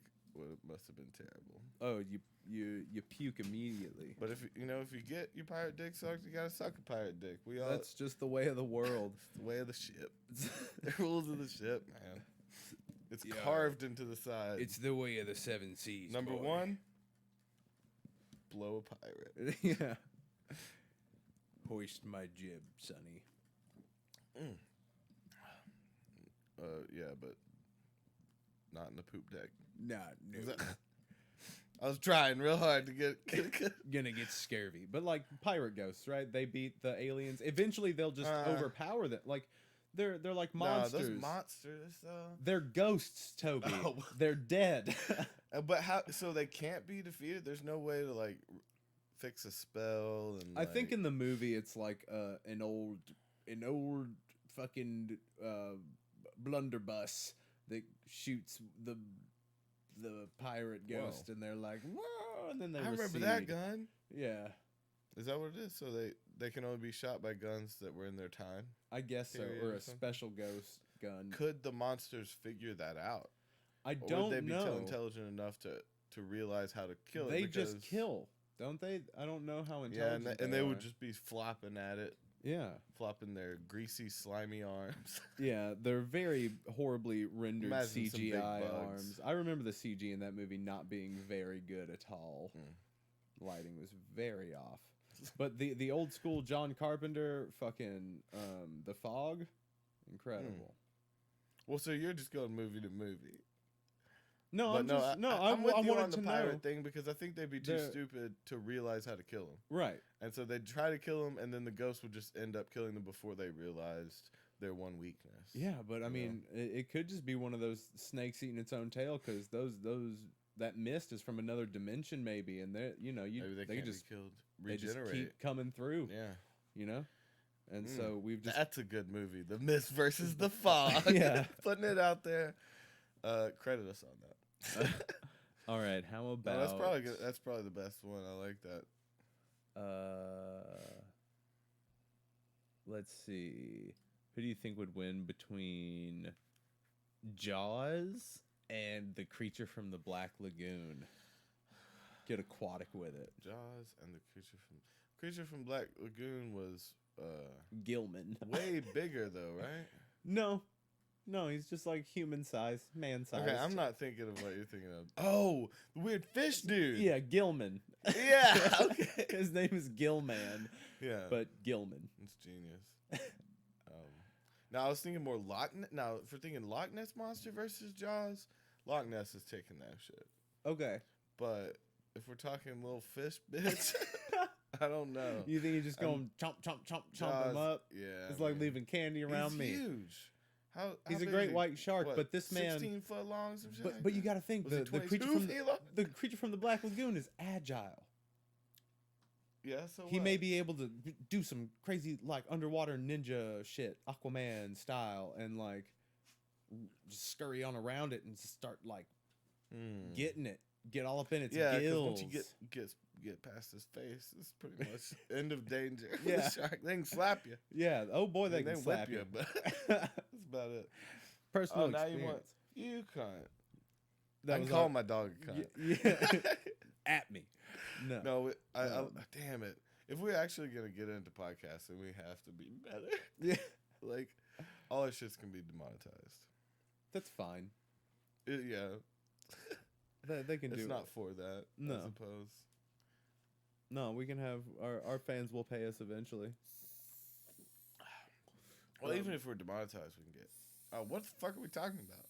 must have been terrible. Oh, you puke immediately. But if you get your pirate dick sucked, you gotta suck a pirate dick. We all That's just the way of the world. it's the way of the ship. The rules of the ship, man. It's Yeah. carved into the side. It's the way of the seven seas. Number boy. 1, blow a pirate. Yeah. Hoist my jib, sonny. Yeah, but not in the poop deck. Nah, no. I was trying real hard to get. Gonna get scurvy. But like pirate ghosts, right? They beat the aliens. Eventually they'll just overpower them. Like they're like monsters. Those monsters though. They're ghosts, Toby. Oh. They're dead. But how? So they can't be defeated. There's no way to like fix a spell. And I think in the movie it's like an old fucking blunderbuss that shoots the pirate ghost, and they're like, whoa, and then they remember that gun. Yeah, Is that what it is? So they can only be shot by guns that were in their time. I guess so, Period or or a something? special ghost gun. Could the monsters figure that out? I Or don't would they be know. intelligent enough to realize how to kill it? They Because- just kill, don't they? I don't know how Yeah, intelligent. and they would are. just be flopping at it. Yeah. flopping their greasy, slimy arms. Yeah, they're very horribly rendered Imagine some big CGI bugs. arms. I remember the CG in that movie not being very good at all. Mm. Lighting was very off. But the old school John Carpenter fucking The Fog, incredible. Well, so you're just going movie to movie. No, But I'm just I'm with I you wanted on the to pirate know. thing because I think they'd be too They're- stupid to realize how to kill him. Right. And so they'd try to kill him, and then the ghost would just end up killing them before they realized their one weakness. Yeah, but I You mean, it could just be one of those snakes eating its own tail because that mist is from another dimension maybe, and they Maybe they they can't just be killed. they just Regenerate. keep coming through, Yeah. And so we've just That's a good movie. The Mist versus the Fog. Yeah. Putting it out there. Credit us on that. all right. How about No, that's probably good. That's probably the best one. I like that. Let's see. Who do you think would win between Jaws and the creature from the Black Lagoon? Get aquatic with it. Jaws and the creature from Black Lagoon was Gilman. way bigger though, right? No, he's just like human size, man size. Okay, I'm not thinking of what you're thinking of. Oh, the weird fish dude. Yeah, Gilman. Yeah. Okay. His name is Gilman, Yeah. but Gilman. It's genius. Now I was thinking more Loch Ness. Now, if we're thinking Loch Ness Monster versus Jaws, Loch Ness is taking that shit. Okay. But if we're talking little fish bitch, I don't know. You think he's just going chomp, chomp, chomp, chomp him Jaws, up? Yeah. It's like leaving candy around he's me. Huge. How He's a big great is he? white shark, What, but this man. 16 foot long, some shit But like but you that? got to think Was he the 22 creature feet the creature from the Black Lagoon is agile. Yeah, so He what? may be able to do some crazy like underwater ninja shit, Aquaman style, and like just scurry on around it and just start like getting it, get all up in its Yeah, because gills. once you get past his face, it's pretty much end of danger. Yeah. The shark, they can slap you. Yeah. Oh boy, they They can whip slap you. but that's about it. Personal Oh, now experience. you cunt. That I was can call our- my dog a cunt. Yeah. At me. No. No, I Um, damn it. If we're actually gonna get into podcasting, we have to be better. Yeah. Like all our shits can be demonetized. That's fine. Yeah, They can it's do not it. for that. No. I suppose. No, we can have our fans will pay us eventually. Well, Um, even if we're demonetized, we can get. What the fuck are we talking about?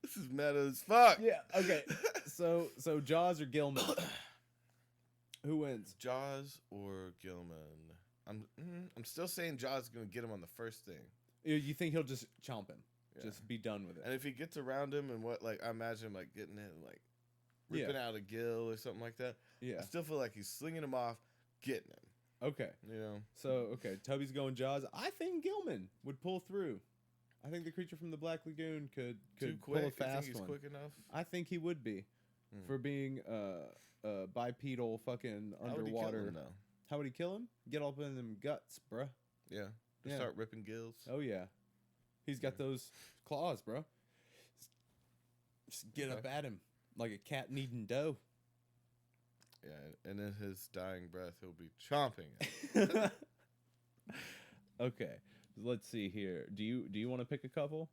This is meta as fuck. Yeah. Okay. So Jaws or Gilman? Who wins? Jaws or Gilman? I'm still saying Jaws is gonna get him on the first thing. You think he'll just chomp him? Yeah. Just be done with it. And if he gets around him and I imagine him like getting it and like ripping out a gill or something like that. Yeah. I still feel like he's slinging him off, getting him. Okay. You know. So okay, Toby's going Jaws. I think Gilman would pull through. I think the creature from the Black Lagoon could Too pull quick. a You fast think he's one. quick enough? I think he would be for being bipedal fucking How would he kill underwater. him, though? How would he kill him? Get up in them guts, bruh. Yeah. Just Yeah. start ripping gills. Oh yeah, he's got those claws, bro. Just get up Okay. at him like a cat needing dough. Yeah, and in his dying breath, he'll be chomping it. Okay, let's see here. Do you want to pick a couple?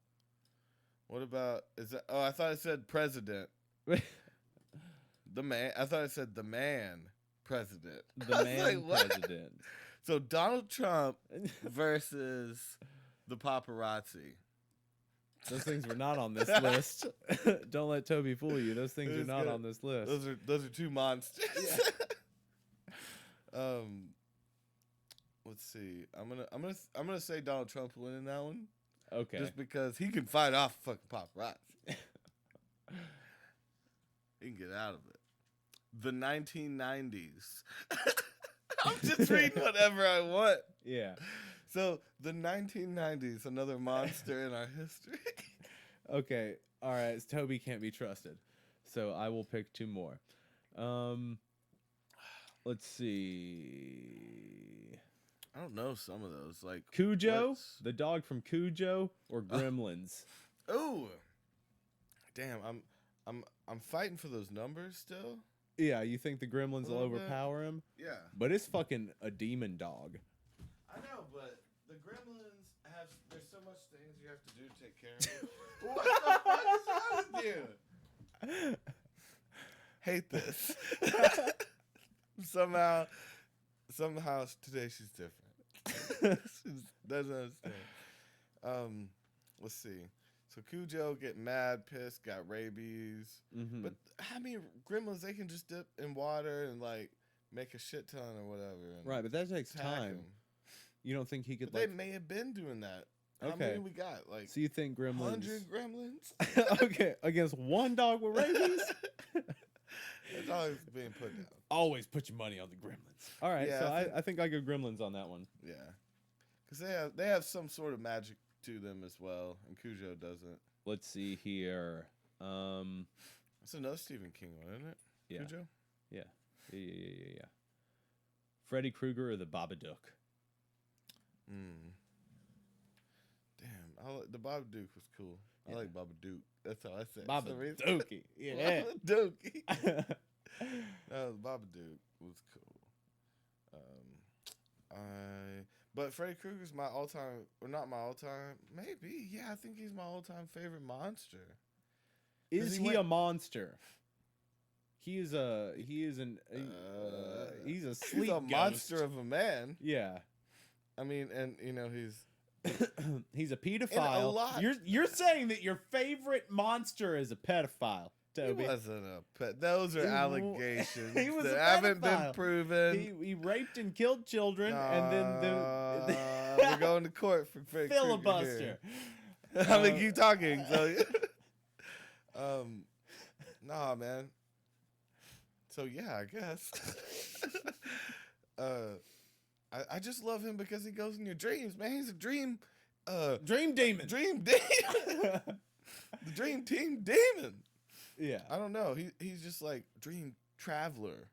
What about is that? Oh, I thought it said president. The man. I thought it said the man president. I The was man like, what? president. So Donald Trump versus the paparazzi. Those things were not on this list. Don't let Toby fool you. Those things It are was not good. on this list. Those are two monsters. Let's see. I'm gonna say Donald Trump winning that one. Okay. Just because he can fight off fucking paparazzi. He can get out of it. The 1990s. I'm just reading whatever I want. Yeah. So the 1990s, another monster in our history. Okay. All right. Toby can't be trusted. So I will pick two more. Let's see. I don't know some of those. Like Cujo, what's- the dog from Cujo, or Gremlins. Ooh. Damn, I'm fighting for those numbers still. Yeah, you think the Gremlins will Little bit. overpower him? Yeah. But it's fucking a demon dog. I know, but the gremlins have. There's so much things you have to do to take care of them. What the fuck is wrong with you? Hate this. somehow today she's different. She doesn't understand. Let's see. So Cujo get mad, pissed, got rabies. Mm-hmm. But how many gremlins they can just dip in water and like make a shit ton or whatever? And Right, but that takes attack time. 'em. You don't think he could But like? they may have been doing that. How Okay. many we got? Like So you think gremlins? 100 gremlins? Okay, against one dog with rabies. It's always being put down. Always put your money on the gremlins. All right, Yeah, so I I think I go gremlins on that one. Yeah, because they have some sort of magic to them as well, and Cujo doesn't. Let's see here. It's another Stephen King one, isn't it? Yeah. Cujo? Yeah. Freddy Krueger or the Babadook? Damn, the Babadook was cool. Yeah. I like Babadook. That's how I say it. Babadookie. Yeah. Babadookie. No, the Babadook was cool. But Freddy Krueger's my all-time, or not my all-time, maybe. Yeah, I think he's my all-time favorite monster. Is he a monster? He's a sleep He's a ghost. monster of a man. Yeah. I mean, and you know he's He's a pedophile. lot. You're saying that your favorite monster is a pedophile, Toby. He wasn't a pet. Those are allegations He was that a haven't been pedophile. proven. He raped and killed children, and then we're going to court for Freddy Krueger filibuster. here. I'm gonna keep talking. So, nah, man. So yeah, I guess. I just love him because he goes in your dreams, man. He's a dream. Dream demon. Dream demon. The dream team demon. Yeah. I don't know. He's just like dream traveler,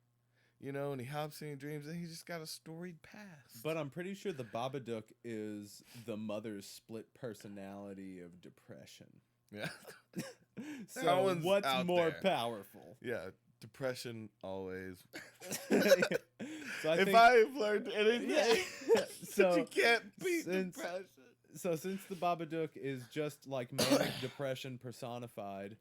you know, and he hops in your dreams and he's just got a storied past. But I'm pretty sure the Babadook is the mother's split personality of depression. Yeah. So That one's what's out more there. powerful? Yeah, depression always. So If I've learned anything, Yeah. So you can't beat since- depression. So since the Babadook is just like manic depression personified,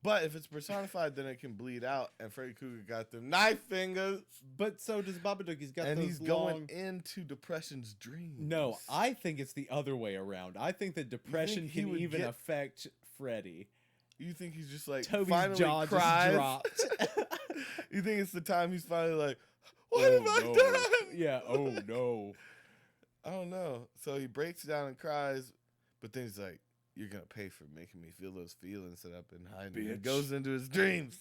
But if it's personified, then it can bleed out. And Freddy Krueger got them knife fingers, but so does Babadook. He's got and those he's long... going into depression's dreams. No, I think it's the other way around. I think that depression he can would even get- affect Freddy. You think he's just like Toby's finally jaw cries? just dropped. You think it's the time he's finally like, what Oh, have I no. done? Yeah. Oh no. I don't know. So he breaks down and cries, but then he's like, you're going to pay for making me feel those feelings that I've been hiding. He Bitch. goes into his dreams.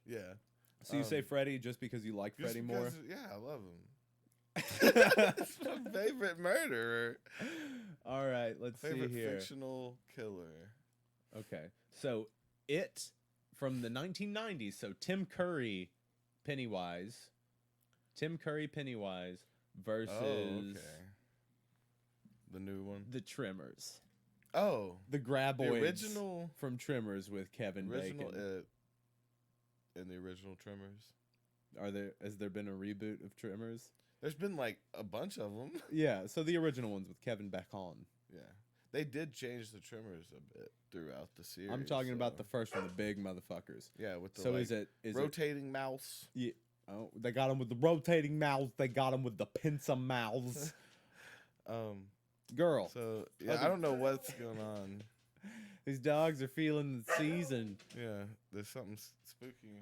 Yeah. So you say Freddy just because you like Just Freddy more? because- Yeah, I love him. It's my favorite murderer. All right, let's Favorite see here. fictional killer. Okay, so It from the 1990s. So Tim Curry, Pennywise versus Oh, okay. The new one. the Tremors, Oh, the Graboids the original from Tremors with Kevin original Bacon. It in the original Tremors. Has there been a reboot of Tremors? There's been like a bunch of them. Yeah, so the original ones with Kevin Bacon. Yeah, they did change the Tremors a bit throughout the series. I'm talking about so- the first one, the big motherfuckers. yeah with the So like, is it rotating mouse. Yeah. Oh, they got them with the rotating mouths. They got them with the pincer mouths. Girl, So yeah, I don't know what's going on. these dogs are feeling the season. Yeah, there's something spooky in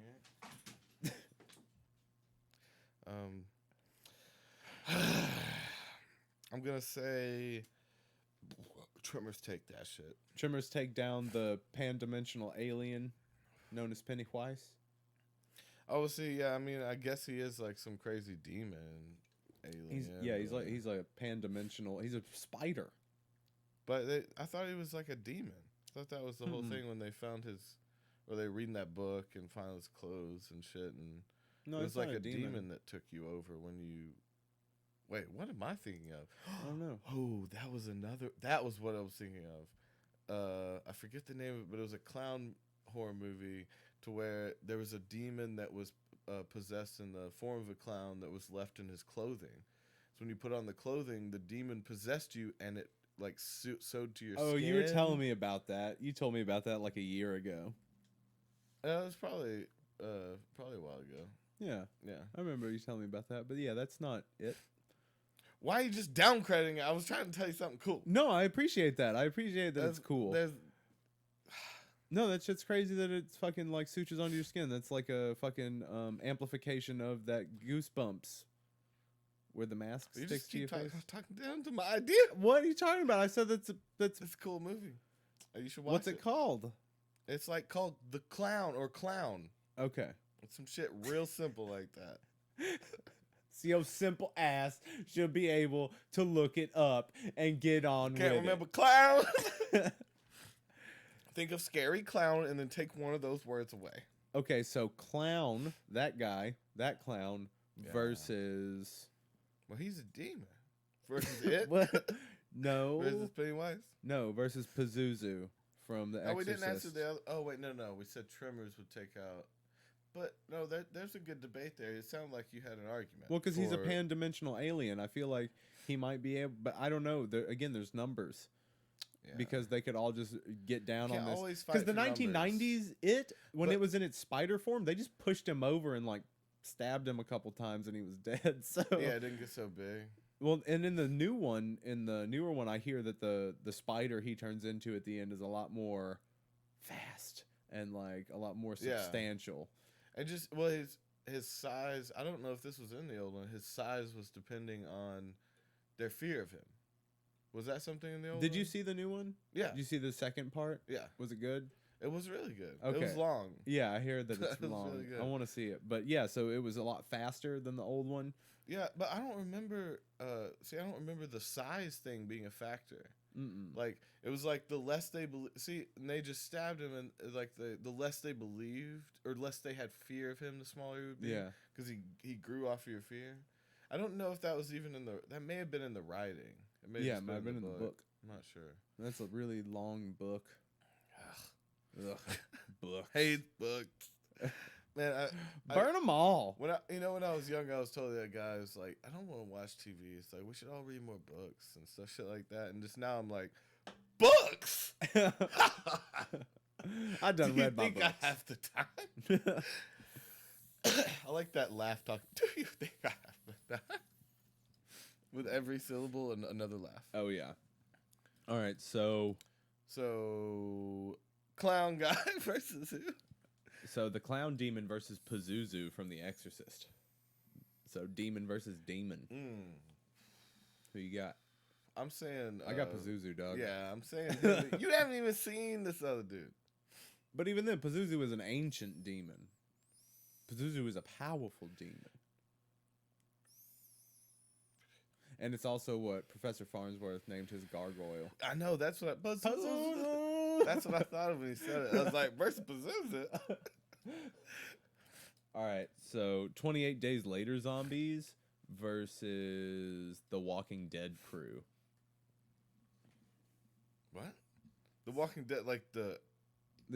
here. I'm gonna say Tremors take that shit. Tremors take down the pan-dimensional alien known as Pennywise. Oh, see, yeah, I mean, I guess he is like some crazy demon alien. He's like a pan-dimensional. He's a spider. But I thought he was like a demon. I thought that was the whole thing when they found his, or they reading that book and found his clothes and shit, and No, it it's was like not a demon that took you over when you. Wait, what am I thinking of? I don't know. Oh, that was another. That was what I was thinking of. I forget the name of it, but it was a clown horror movie to where there was a demon that was possessed in the form of a clown that was left in his clothing. So when you put on the clothing, the demon possessed you, and it like sewed to your Oh, skin. you were telling me about that. You told me about that like a year ago. It was probably a while ago. Yeah. Yeah. I remember you telling me about that. But yeah, that's not it. Why are you just downcrediting it? I was trying to tell you something cool. No, I appreciate that. I appreciate that it's cool. No, that shit's crazy that it's fucking like sutures onto your skin. That's like a fucking amplification of that Goosebumps where the mask You sticks just to your keep face. talking down to my idea. What are you talking about? I said that's It's a cool movie. You should watch what's it called? It's like called The Clown or Clown. Okay. It's some shit real simple like that. See, your simple ass should be able to look it up and get on with it. Can't remember clown. Think of scary clown and then take one of those words away. Okay, so clown, that guy, that clown, versus... Well, he's a demon. Versus it? What? No. Versus Pennywise? No, versus Pazuzu from The Exorcist. Oh, we didn't answer the other... Oh, wait, no. We said Tremors would take out... But, no, there's a good debate there. It sounded like you had an argument. Well, because he's a pan-dimensional alien. I feel like he might be able... But I don't know. Again, there's numbers. Yeah. Because they could all just get down on this. Because the 1990s, when it was in its spider form, they just pushed him over and, like, stabbed him a couple times and he was dead. So yeah, it didn't get so big. Well, and in the newer one, I hear that the spider he turns into at the end is a lot more fast and like a lot more substantial. And just his size. I don't know if this was in the old one. His size was depending on their fear of him. Was that something in the old one? Did you see the new one? Yeah. Did you see the second part? Yeah. Was it good? It was really good. Okay. It was long. Yeah, I hear that it's It was long. really good. I want to see it. But yeah, so it was a lot faster than the old one. Yeah, but I don't remember. I don't remember the size thing being a factor. Like it was like the less they and they just stabbed him, and like the less they believed or less they had fear of him, the smaller he would be. Yeah, because he grew off of your fear. I don't know if that was even that may have been in the writing. It might have been in the book. I'm not sure. That's a really long book. Ugh. Book. Hate books. Man, burn them all. When I was young, I was told that guy was like, I don't want to watch TV. It's like we should all read more books and stuff, shit like that. And just now, I'm like, books. I done read my books. Do you think I have the time? I like that laugh talk. Do you think I have the time? With every syllable and another laugh. Oh yeah. All right, so clown guy versus who? So the clown demon versus Pazuzu from The Exorcist. So demon versus demon. Who you got? I'm saying I got Pazuzu, dog. Yeah, I'm saying you haven't even seen this other dude. But even then, Pazuzu is an ancient demon. Pazuzu is a powerful demon. And it's also what Professor Farnsworth named his gargoyle. I know, that's what Pazuzu. That's what I thought of when he said it. I was like, versus Pazuzu. All right, so 28 Days Later zombies versus The Walking Dead crew. What? The Walking Dead, like the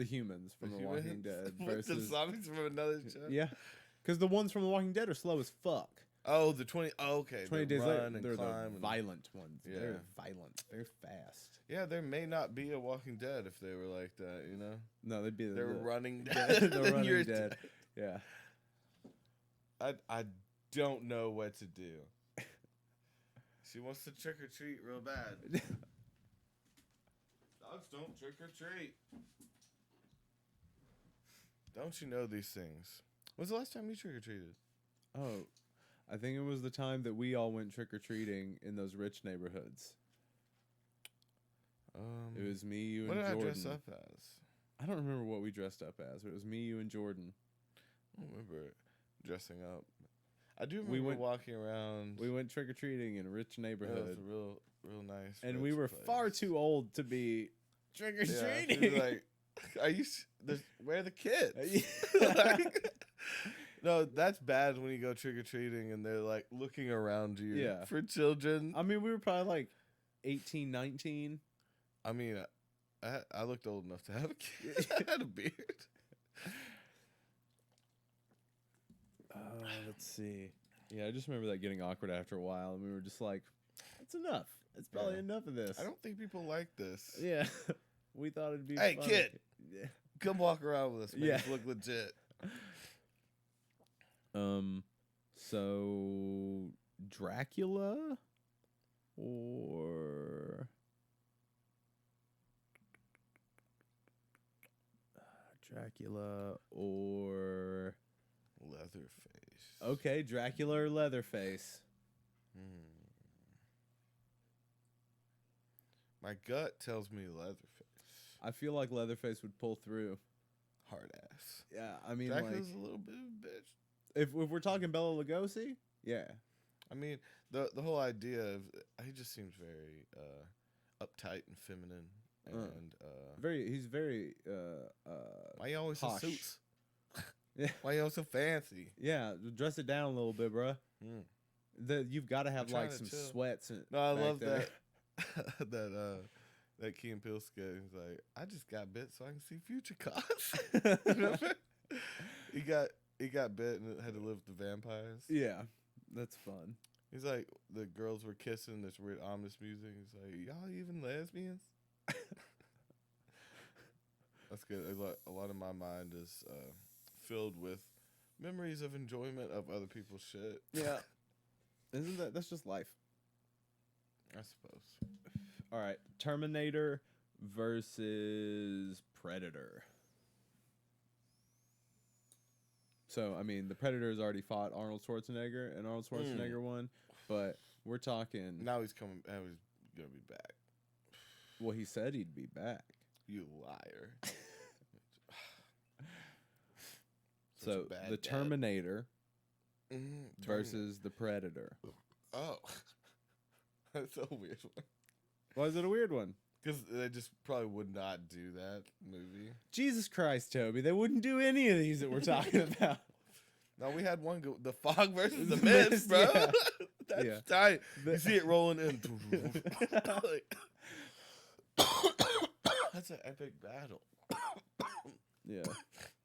humans from The Walking Dead versus the zombies from another show? Yeah, because the ones from The Walking Dead are slow as fuck. Oh, the 20. Oh, okay. 20 Days Later. They're the violent ones. Yeah. They're violent. They're fast. Yeah, there may not be a Walking Dead if they were like that, you know? No, they'd be they're running dead. They're running dead. Yeah. I don't know what to do. She wants to trick or treat real bad. Dogs don't trick or treat. Don't you know these things? When's the last time you trick or treated? Oh, I think it was the time that we all went trick or treating in those rich neighborhoods. It was me, you, and Jordan. What did I dress up as? I don't remember what we dressed up as, but it was me, you, and Jordan. I don't remember dressing up. I do remember walking around. We went trick or treating in a rich neighborhood. It was a real nice. And we were far too old to be trick or treating. Like, where are the kids? No, that's bad when you go trick or treating and they're like looking around you for children. I mean, we were probably like 18, 19. I mean, I looked old enough to have a kid. I had a beard. Let's see. Yeah, I just remember that getting awkward after a while, and we were just like, "That's enough. It's probably Yeah. enough of this." I don't think people like this. Yeah, we thought it'd be. Hey, funny. kid. Yeah. Come walk around with us. Make Yeah. us look legit. So Dracula or Dracula or Leatherface. okay, Dracula or Leatherface. My gut tells me Leatherface. I feel like Leatherface would pull through. Hard ass. Yeah, I mean, Dracula's like, a little bit of a bitch. if we're talking Bela Lugosi, yeah, I mean, the whole idea of he just seems very uptight and feminine, and he's very why you always in posh. suits? Yeah. Why you always so fancy? Yeah, dress it down a little bit, bruh. You've got to have trying like to some chill. sweats. No, I back love there. that that Key and Peele skit. He's like, I just got bit so I can see future cons. Remember? He got bit and had to live with the vampires. Yeah, that's fun. He's like, the girls were kissing. This weird ominous music. He's like, y'all even lesbians? That's good. A lot of my mind is filled with memories of enjoyment of other people's shit. Yeah, that's just life? I suppose. All right, Terminator versus Predator. So, I mean, the Predator's already fought Arnold Schwarzenegger, and Arnold Schwarzenegger won, but we're talking... Now he's coming. Now he's going to be back. Well, he said he'd be back. You liar. So, the Terminator versus the Predator. Oh. That's a weird one. Why is it a weird one? Because they just probably would not do that movie. Jesus Christ, Toby. They wouldn't do any of these that we're talking about. No, we had one go, the Fog versus the Mist, bro. Yeah. That's tight. You see it rolling in. Like, that's an epic battle. Yeah.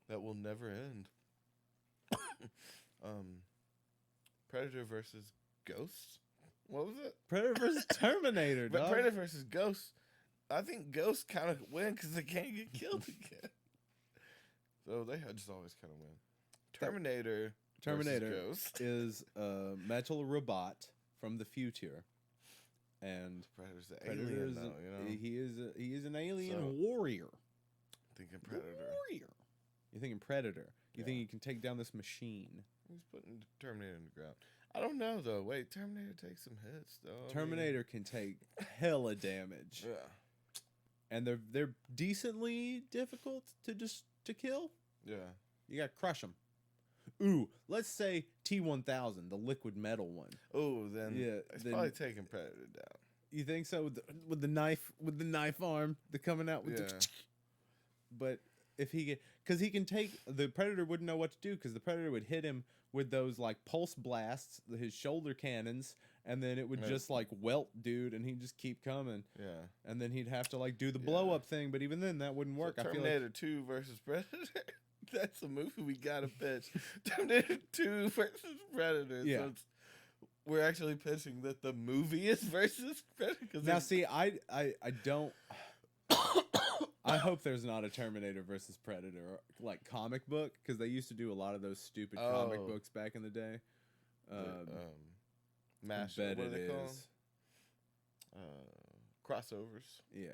That will never end. Predator versus Ghost? What was it? Predator versus Terminator, But dog. Predator versus Ghost, I think Ghosts kind of win because they can't get killed again. So they just always kind of win. Terminator versus Ghost is a metal robot from the future, and Predator's the Predator alien, is though, you know? he is an alien So- warrior. Thinking Predator. Warrior. You're thinking Predator. You think Yeah. you can take down this machine? He's putting Terminator in the ground. I don't know though. Wait, Terminator takes some hits though. I mean, Terminator can take hella damage, yeah. and they're decently difficult to kill. Yeah. You gotta crush them. Ooh, let's say T-1000, the liquid metal one. Oh, then Yeah, it's then- probably taking Predator down. You think so with the knife arm, the coming out with Yeah. But if because he can take the Predator wouldn't know what to do because the Predator would hit him with those like pulse blasts, his shoulder cannons, and then it would Yeah. just like welt dude, and he'd just keep coming, Yeah. and then he'd have to like do the Yeah. blow up thing. But even then, that wouldn't work. So I feel Terminator like 2 versus Predator. That's a movie we gotta pitch. Terminator 2 versus Predator. Yeah. So we're actually pitching that the movie is versus Predator. 'Cause now it's- see, I don't. I hope there's not a Terminator versus Predator like comic book because they used to do a lot of those stupid comic Oh. books back in the day. mash. Bet What do it they call is. them? Crossovers. Yeah.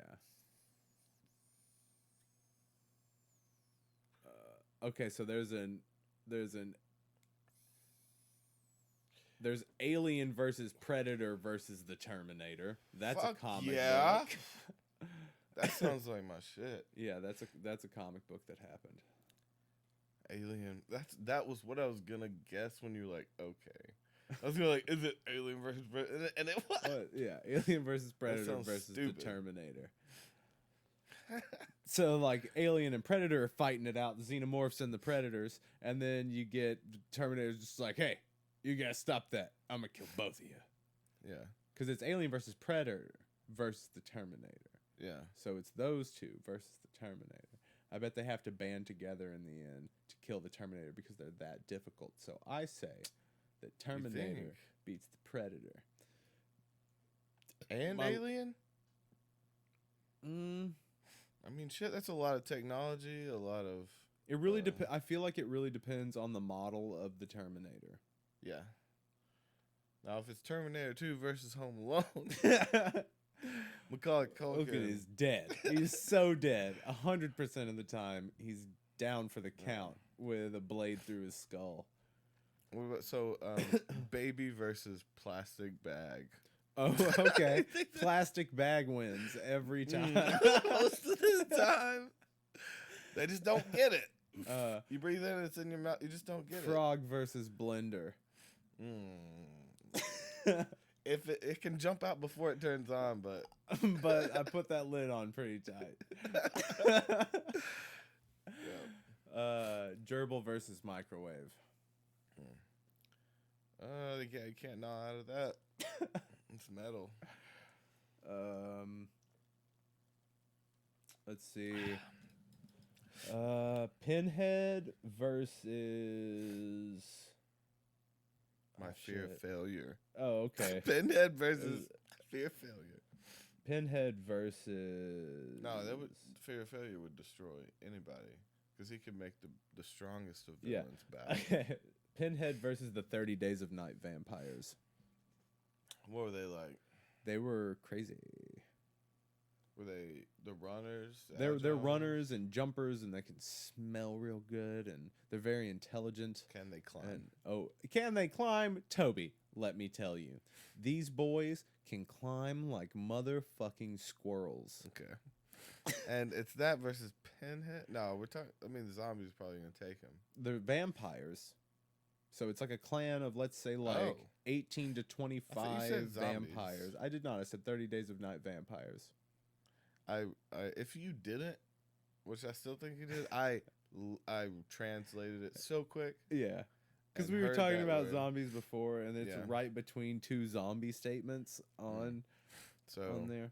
Okay, so there's Alien versus Predator versus the Terminator. That's Fuck a comic yeah. book. That sounds like my shit. Yeah, that's a comic book that happened. Alien. That was what I was gonna guess when you were like, okay. I was gonna like, is it Alien versus Predator? And it was. Yeah, Alien versus Predator sounds versus stupid. the Terminator. So like Alien and Predator are fighting it out, the Xenomorphs and the Predators, and then you get the Terminator's just like, hey, you gotta stop that. I'm gonna kill both of you. Yeah. Because it's Alien versus Predator versus the Terminator. Yeah. So it's those two versus the Terminator. I bet they have to band together in the end to kill the Terminator because they're that difficult. So I say that Terminator think? beats the Predator. And My- Alien? Mm, I mean, shit, that's a lot of technology, a lot of... it really depends. I feel like it really depends on the model of the Terminator. Yeah. Now, if it's Terminator 2 versus Home Alone, Macaulay Culkin... Culkin is dead. He's so dead. 100% of the time, he's down for the count with a blade through his skull. What about, baby versus plastic bag. Oh, okay. Plastic bag wins every time. Most of the time. They just don't get it. You breathe in, it's in your mouth. You just don't get Frog versus blender. it. If it can jump out before it turns on, but But I put that lid on pretty tight. Gerbil versus microwave. you can't gnaw out of that. It's metal. Let's see. Pinhead versus My fear of failure. Oh, okay. Pinhead versus fear of failure. Pinhead versus No, fear of failure would destroy anybody because he could make the strongest of villains bad. Okay. Pinhead versus the 30 Days of Night vampires. What were they like? They were crazy. Were they the runners? They're agile? runners and jumpers, and they can smell real good, and they're very intelligent. Can they climb? And, can they climb? Toby, let me tell you, these boys can climb like motherfucking squirrels. Okay. And it's that versus Pinhead? No, we're talking... I mean, the zombies probably going to take him. They're vampires. So it's like a clan of, let's say, 18 to 25 vampires. I did not. I said 30 Days of Night vampires. If you didn't, which I still think you did, I translated it so quick. Yeah. Because we were talking about zombies before, and it's right between two zombie statements on there.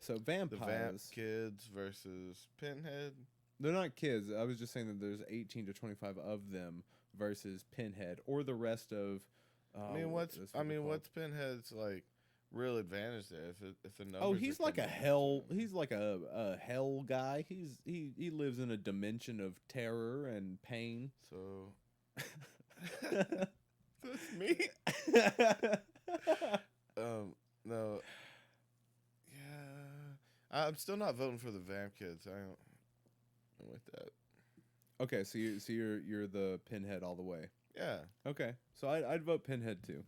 So vampires. The vamp kids versus Pinhead. They're not kids. I was just saying that there's 18 to 25 of them versus Pinhead or the rest of. What's Pinhead's like real advantage there? If the numbers. Oh, he's like a hell. He's like a hell guy. He lives in a dimension of terror and pain. So. That's me. No. Yeah, I'm still not voting for the vamp kids. I'm with that. Okay, so you're the Pinhead all the way. Yeah. Okay, so I'd vote Pinhead too.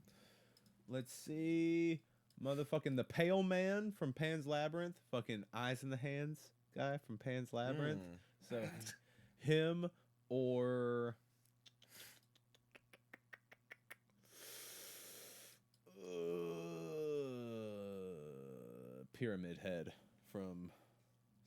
Let's see, motherfucking the Pale Man from Pan's Labyrinth, fucking Eyes in the Hands guy from Pan's Labyrinth. So him or Pyramid Head from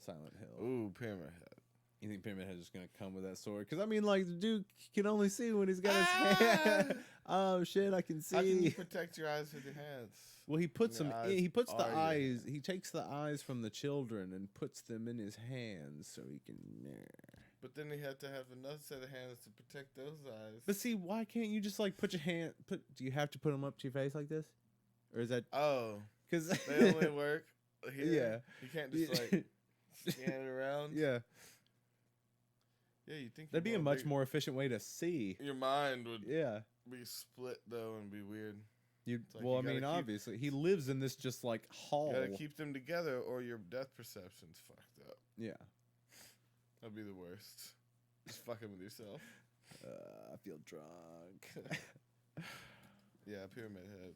Silent Hill. Ooh, Pyramid Head. You think Pyramid Head is gonna come with that sword? Because I mean, like, the dude can only see when he's got his hand. Oh shit, I can see. How can you protect your eyes with your hands? Well, he puts them. He puts the are eyes. He takes the eyes from the children and puts them in his hands so he can. But then he had to have another set of hands to protect those eyes. But see, why can't you just like put your hand? Do you have to put them up to your face like this, or is that? Oh, because they only work here. Yeah, you can't just like scan it around. Yeah. Yeah, you think that'd be a much more efficient way to see. Your mind would be split though and be weird. Well, I mean, obviously he lives in this just like hall. You gotta keep them together, or your depth perception's fucked up. Yeah, that'd be the worst. Just fucking with yourself. I feel drunk. Yeah, Pyramid Head.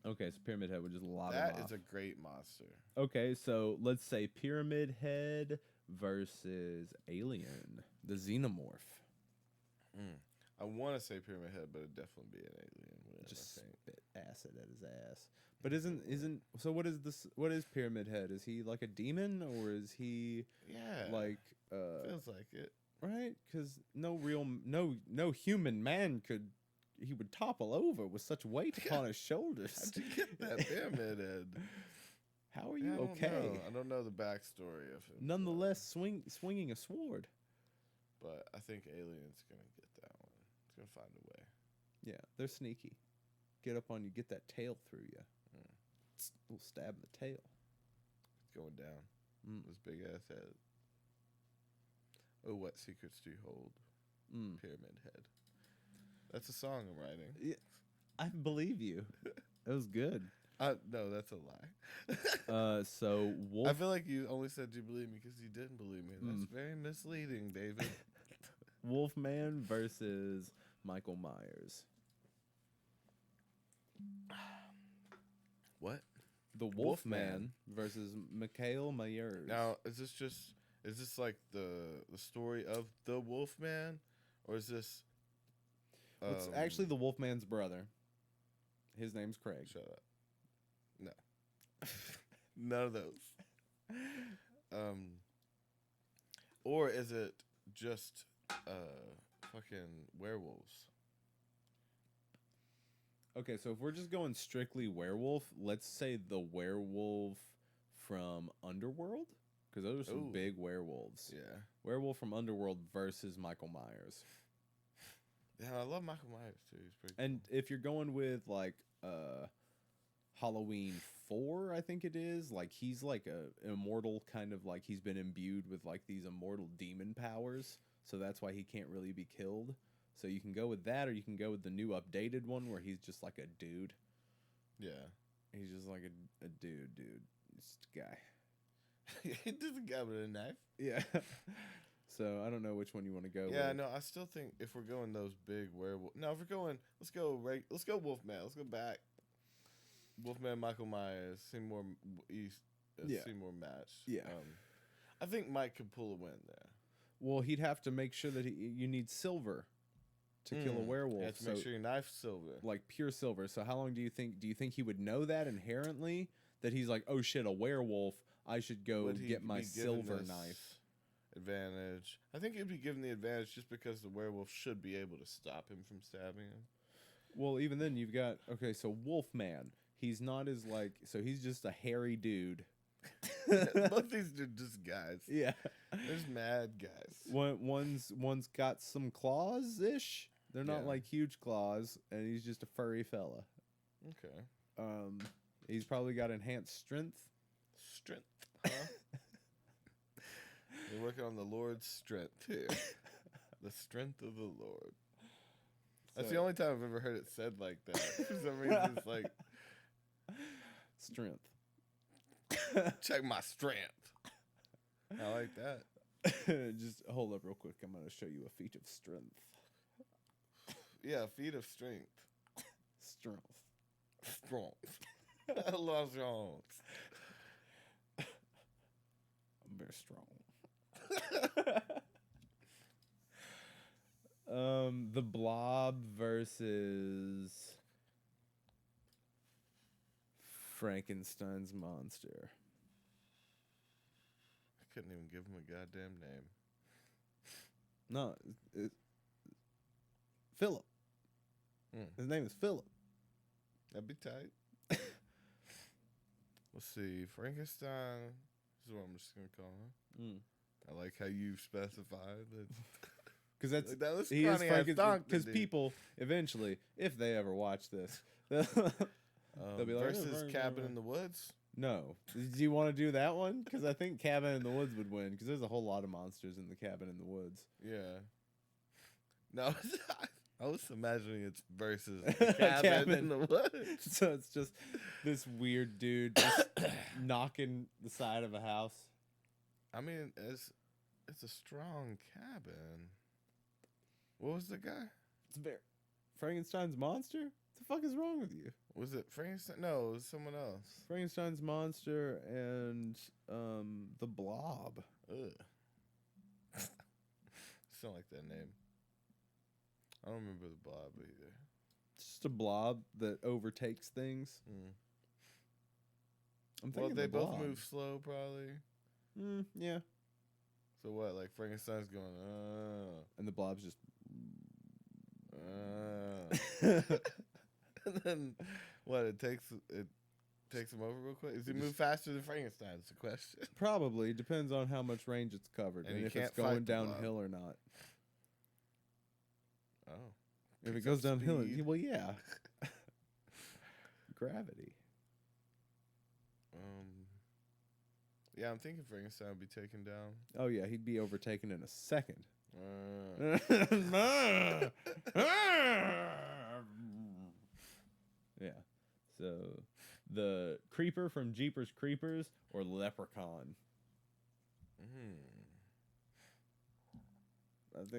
Okay, so Pyramid Head would just lob him That off. is a great monster. Okay, so let's say Pyramid Head versus Alien, the Xenomorph. I want to say Pyramid Head, but it'd definitely be an alien. Just spit acid at his ass. But isn't so? What is this? What is Pyramid Head? Is he like a demon, or is he? Yeah, like feels like it, right? Because no human man could. He would topple over with such weight upon his shoulders. How'd you get that Pyramid Head? How are you okay? I don't know the backstory of him. Nonetheless, swinging a sword. But I think Alien's gonna get that one. It's gonna find a way. Yeah, they're sneaky. get up on you, get that tail through you. Little stab in the tail. It's going down. This big ass head. Oh, what secrets do you hold? Pyramid head. That's a song I'm writing. Yeah, I believe you. It was good. No, that's a lie. So Wolf. I feel like you only said you believe me because you didn't believe me. That's very misleading, David. Wolfman versus Michael Myers. What? The Wolfman versus Mikhail Myers. Now, is this like the story of the Wolfman, or is this? It's actually the Wolfman's brother. His name's Craig. Shut up. No. None of those. Or is it just fucking werewolves? Okay, so if we're just going strictly werewolf, let's say the werewolf from Underworld, because those are some big werewolves. Yeah. Werewolf from Underworld versus Michael Myers. Yeah, I love Michael Myers too. He's pretty. And if you're going with like Halloween 4, I think it is, like he's like a immortal, kind of like he's been imbued with like these immortal demon powers, so that's why he can't really be killed. So you can go with that, or you can go with the new updated one where he's just like a dude. Yeah. He's just like a dude. He's just a guy. He does a guy with a knife. Yeah. So I don't know which one you want to go Yeah, with. no, I still think if we're going those big werewolf. No, if we're going, let's go Wolfman. Let's go back. Wolfman, Michael Myers, Seymour Seymour match. Yeah. I think Mike could pull a win there. Well, he'd have to make sure that you need silver to kill a werewolf. You have to make sure your knife's silver. Like pure silver. So how long do you think he would know that inherently? That he's like, oh shit, a werewolf, I should go get my silver knife. Advantage. I think he'd be given the advantage just because the werewolf should be able to stop him from stabbing him. Well, even then you've got, okay, so Wolfman. He's not as like, so he's just a hairy dude. Both these are just guys. Yeah. There's mad guys. One's got some claws ish. They're not like huge claws, and he's just a furry fella. Okay. He's probably got enhanced strength. Strength, huh? You're working on the Lord's strength here. The strength of the Lord. That's the only time I've ever heard it said like that. For some reason, it's like strength. Check my strength. I like that. Just hold up real quick. I'm going to show you a feat of strength. Yeah, feat of strength. Strength. Strength. I love strength. I'm very strong. The Blob versus Frankenstein's monster. I couldn't even give him a goddamn name. No, Philip. His name is Philip. That'd be tight. Let's see. Frankenstein. This is what I'm just going to call him. I like how you specified that. Because that's like, that was he is Frankenstein. Because people eventually, if they ever watch this, they'll be like, versus Cabin in the Woods. No, do you want to do that one? Because I think Cabin in the Woods would win. Because there's a whole lot of monsters in the Cabin in the Woods. Yeah. No, I was imagining it's versus the cabin in the Woods. So it's just this weird dude just knocking the side of a house. I mean, it's a strong cabin. What was the guy? It's very Frankenstein's monster? What the fuck is wrong with you? Was it Frankenstein? No, it was someone else. Frankenstein's monster and the Blob. Ugh. Still like that name. I don't remember the Blob either. It's just a blob that overtakes things. I'm thinking they the both Blob. move slow, probably. Yeah. So what? Like Frankenstein's going, And the Blob's just. and then what? It takes him over real quick. Does he move faster than Frankenstein? It's the question. Probably depends on how much range it's covered And and you if can't it's going fight the Blob. downhill or not. Oh. If it Picks goes up downhill, speed. well, yeah. gravity. Yeah, I'm thinking Frankenstein would be taken down. Oh yeah, he'd be overtaken in a second. Yeah. So the creeper from Jeepers Creepers or Leprechaun.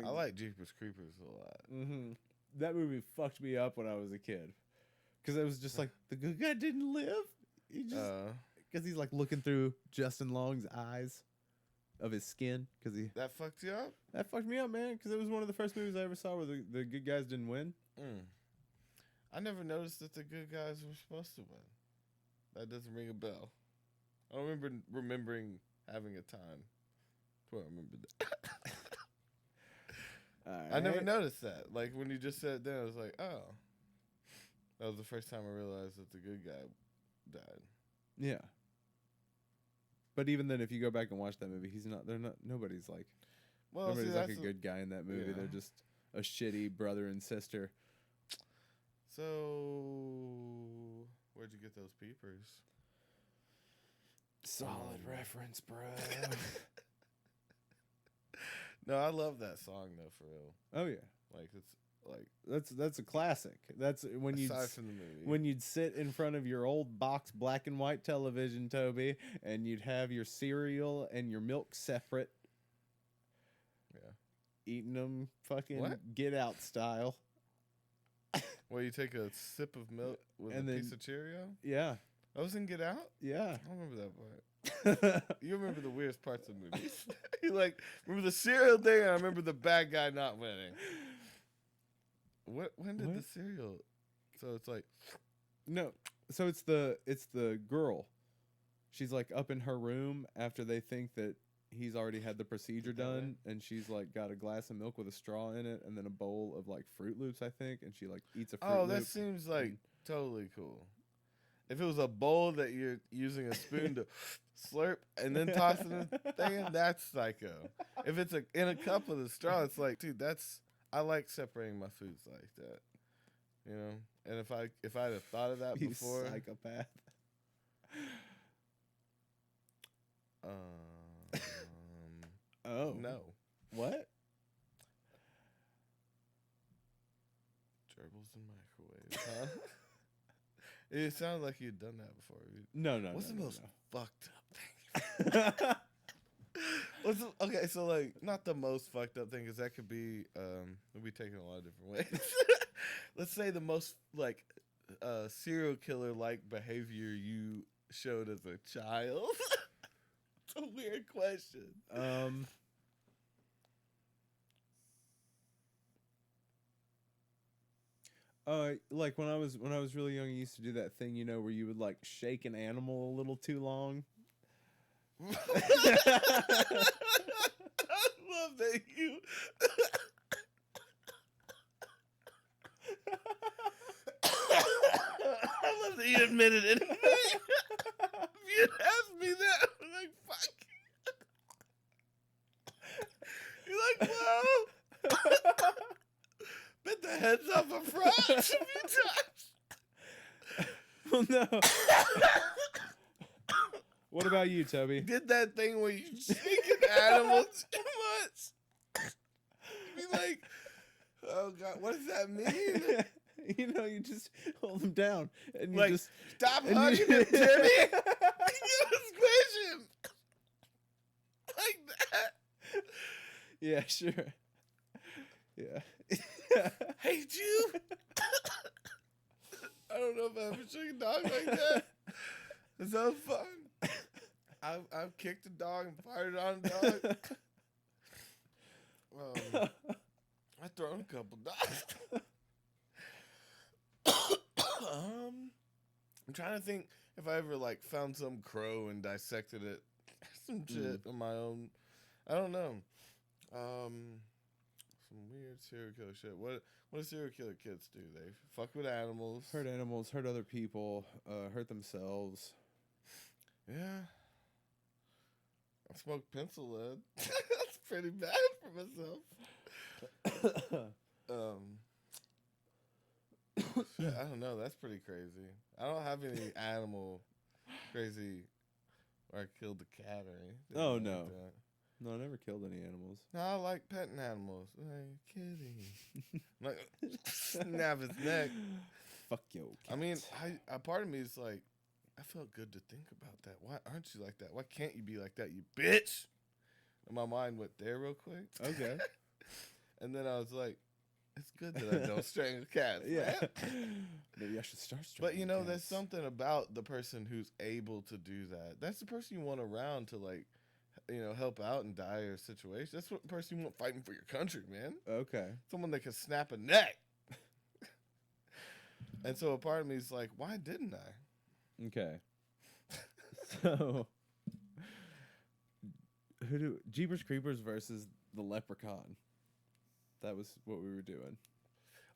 I like Jeepers Creepers a lot. That movie fucked me up when I was a kid, because it was just like the good guy didn't live. He just because he's like looking through Justin Long's eyes of his skin. That fucked you up? That fucked me up, man. Because it was one of the first movies I ever saw where the good guys didn't win. I never noticed that the good guys were supposed to win. That doesn't ring a bell. I don't remember remembering having a time where I remember that. I never noticed that. Like, when you just said it then, I was like, oh. That was the first time I realized that the good guy died. Yeah. But even then, if you go back and watch that movie, nobody's like, nobody's like a good guy in that movie. Yeah. They're just a shitty brother and sister. So, where'd you get those peepers? Solid reference, bro. No, I love that song though, for real. Oh yeah, like it's like that's a classic. That's when you'd sit in front of your old box black and white television, Toby, and you'd have your cereal and your milk separate. Yeah, eating them fucking Get Out style. Well, you take a sip of milk with a piece of Cheerio. Yeah, I was in Get Out. Yeah, I don't remember that part. You remember the weirdest parts of movies. You like remember the cereal thing, and I remember the bad guy not winning. When did the cereal? So it's like no. So it's the girl. She's like up in her room after they think that he's already had the procedure done, and she's like got a glass of milk with a straw in it, and then a bowl of like Fruit Loops, I think, and she like eats a Fruit Loop. Oh, that seems like totally cool. If it was a bowl that you're using a spoon to slurp and then tossing the thing in, that's psycho. If it's in a cup with a straw, it's like, dude, I like separating my foods like that. You know? And if I'd have thought of that before. Psychopath. Oh. No. What? Gerbils in microwaves, huh? It sounded like you'd done that before. No. What's the most fucked up thing? Okay, so like not the most fucked up thing, because that could be taken a lot of different ways. Let's say the most like serial killer like behavior you showed as a child. It's a weird question. Like when I was really young, I used to do that thing, you know, where you would like shake an animal a little too long. I love that you. I love that you admitted it. If you'd asked me that, I'm like, fuck. You're like, well, bit the heads off a frog a few times. Well, no. What about you, Toby? Did that thing where you shake an animal too much? Be like, oh God, what does that mean? You know, you just hold them down and you like, just stop hugging him, Jimmy. You squish him like that. Yeah, sure. Yeah. Hate you. I don't know if I ever shook a dog like that. It sounds fun. I've kicked a dog and fired it on a dog. I've thrown a couple dogs. I'm trying to think if I ever like found some crow and dissected it, some shit on my own. I don't know. Some weird serial killer shit. What do serial killer kids do? They fuck with animals, hurt other people, hurt themselves. Yeah. I smoked pencil lead. That's pretty bad for myself. Shit, I don't know. That's pretty crazy. I don't have any animal crazy where I killed the cat or anything. Oh, like no. that. No, I never killed any animals. No, I like petting animals. Like, kitty. Like, snap its neck. Fuck yo, cat. I mean, a part of me is like, I felt good to think about that. Why aren't you like that? Why can't you be like that, you bitch? And my mind went there real quick. Okay. And then I was like, it's good that I don't strangle cats. Yeah. Man. Maybe I should start. But you know, cats. there's something about the person who's able to do that. That's the person you want around to, like, you know, help out in dire situations. That's what person you want fighting for your country, man. Okay. Someone that can snap a neck. And so a part of me is like, why didn't I? Okay. So, Jeepers Creepers versus the Leprechaun? That was what we were doing.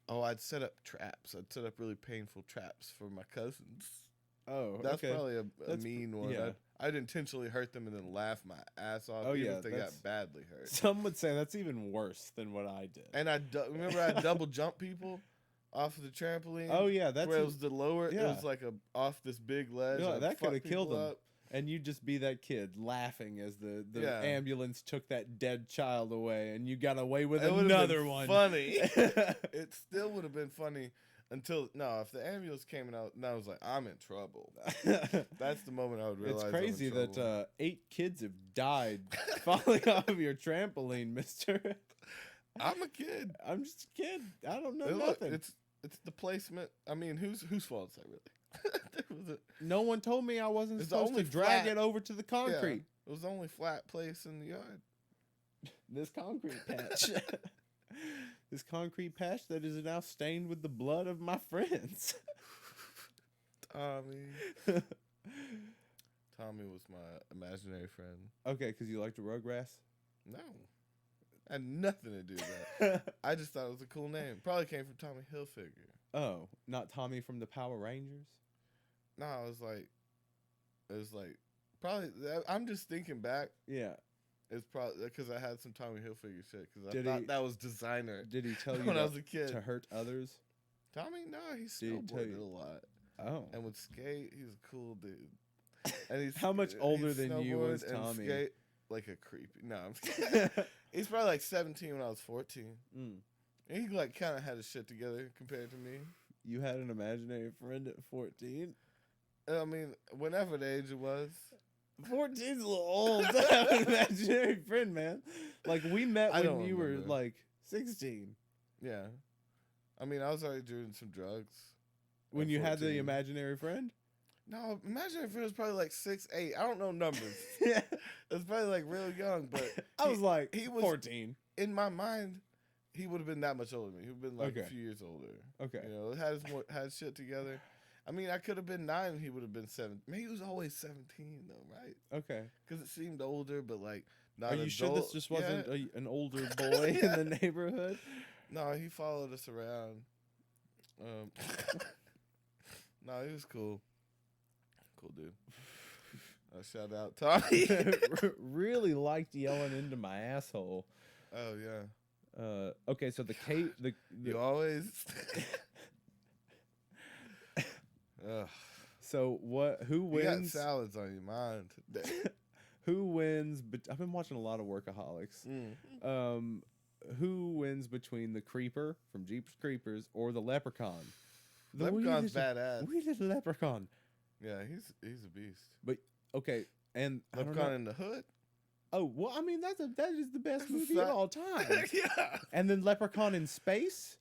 Oh, I'd set up traps. I'd set up really painful traps for my cousins. Oh, That's okay. probably a That's mean one. yeah. I'd intentionally hurt them and then laugh my ass off Oh, even yeah, if they got badly hurt. Some would say that's even worse than what I did. And remember I double jump people off of the trampoline. Oh yeah, that's where it was the lower. yeah. It was like off this big ledge. Yeah, I'd that fuck could have killed people them. up. And you'd just be that kid laughing as the Yeah. ambulance took that dead child away, and you got away with It would've another been one. Funny. It still would have been funny until if the ambulance came out, and I was like, I'm in trouble. That's the moment I would realize. It's crazy I'm in trouble. that 8 kids have died falling off of your trampoline, mister. I'm a kid. I'm just a kid. I don't know Hey, look, nothing. it's the placement. I mean, whose fault is that really? No one told me I wasn't It's the supposed to only drag flat- it over to the concrete. It was the only flat place in the yard. This concrete patch. This concrete patch that is now stained with the blood of my friends. Tommy. Tommy was my imaginary friend. Okay, because you liked the Rugrats? No. I had nothing to do with that. I just thought it was a cool name. Probably came from Tommy Hilfiger. Oh, not Tommy from the Power Rangers? No, it was like, probably, I'm just thinking back. Yeah. It's probably because I had some Tommy Hilfiger shit because I Did thought he- that was designer Did he tell you when I to, was a kid. to hurt others? Tommy, no, he Did he tell snowboarded you? a lot. Oh. And would skate. He's a cool dude. And he's How much older than you was snowboard and Tommy? skate like a creepy. No, I'm kidding. He's probably like 17 when I was 14. Mm. And he like kind of had his shit together compared to me. You had an imaginary friend at 14? I mean, whenever the age it was. 14's a little old to have an imaginary friend, man. Like, we met I when don't you were, remember. like, 16. Yeah. I mean, I was already doing some drugs. When at you had the 14. imaginary friend? No, imaginary friend was probably like 6'8". I don't know numbers. Yeah. It was probably like real young, but I was like, he was 14. in my mind, he would have been that much older than me. He would have been like Okay. a few years older. Okay. You know, had shit together. I mean, I could have been 9 and he would have been 7. Maybe he was always 17 though, right? Okay. Because it seemed older, but like not Are you sure this adult. just Yeah. wasn't an older boy in the neighborhood? No, he followed us around. No, he was cool. Cool dude. Shout out Tommy. Really liked yelling into my asshole. Oh yeah. Okay, so the You always. Ugh. so who You got wins? salads on your mind today. Who wins? But I've been watching a lot of Workaholics. Who wins between the creeper from Jeepers Creepers or the leprechaun? The Leprechaun's wee badass. Wee little leprechaun. Yeah, he's a beast. But okay, and I don't Leprechaun know. in the Hood. Oh well, I mean that is the best That's a movie fact. of all time. Yeah. And then Leprechaun in space.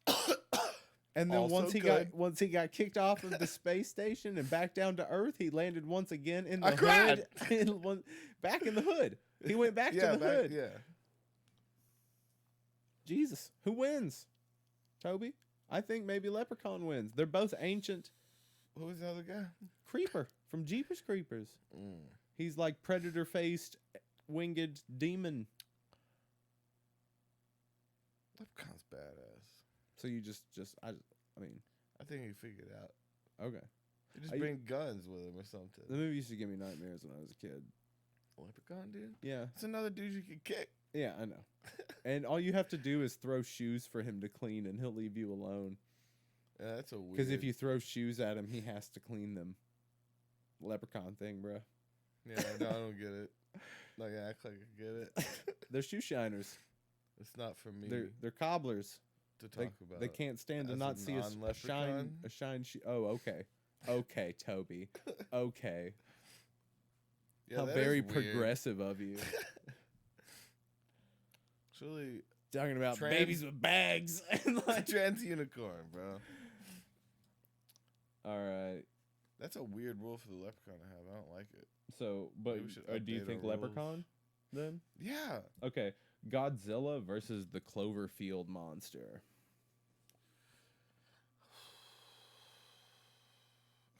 And then Also once he got kicked off of the space station and back down to Earth, he landed once again in the I hood. cried. Back in the hood. He went back to the hood. Yeah. Jesus, who wins? Toby? I think maybe Leprechaun wins. They're both ancient. Who was the other guy? Creeper from Jeepers Creepers. Mm. He's like predator-faced, winged demon. Leprechaun's badass. So you I mean, I think he figured it out. okay. He just Are you- bring guns with him or something. The movie used to give me nightmares when I was a kid. Leprechaun, dude. Yeah. It's another dude you can kick. Yeah, I know. And all you have to do is throw shoes for him to clean, and he'll leave you alone. Yeah, that's a weird. Because if you throw shoes at him, he has to clean them. Leprechaun thing, bro. Yeah, no, I don't get it. Like, I act like I get it. They're shoe shiners. It's not for me They're cobblers. to talk about. They can't stand to as not a see a non-leprechaun? shine shoe. Oh, okay. Okay, Toby. Okay. Yeah, How that very is weird. progressive of you. It's really Talking about Trans- babies with bags. And like, trans unicorn, bro. all right. That's a weird rule for the leprechaun to have. I don't like it. So, but Maybe we should do you update think our rules. leprechaun then? Yeah. Okay. Godzilla versus the Cloverfield monster.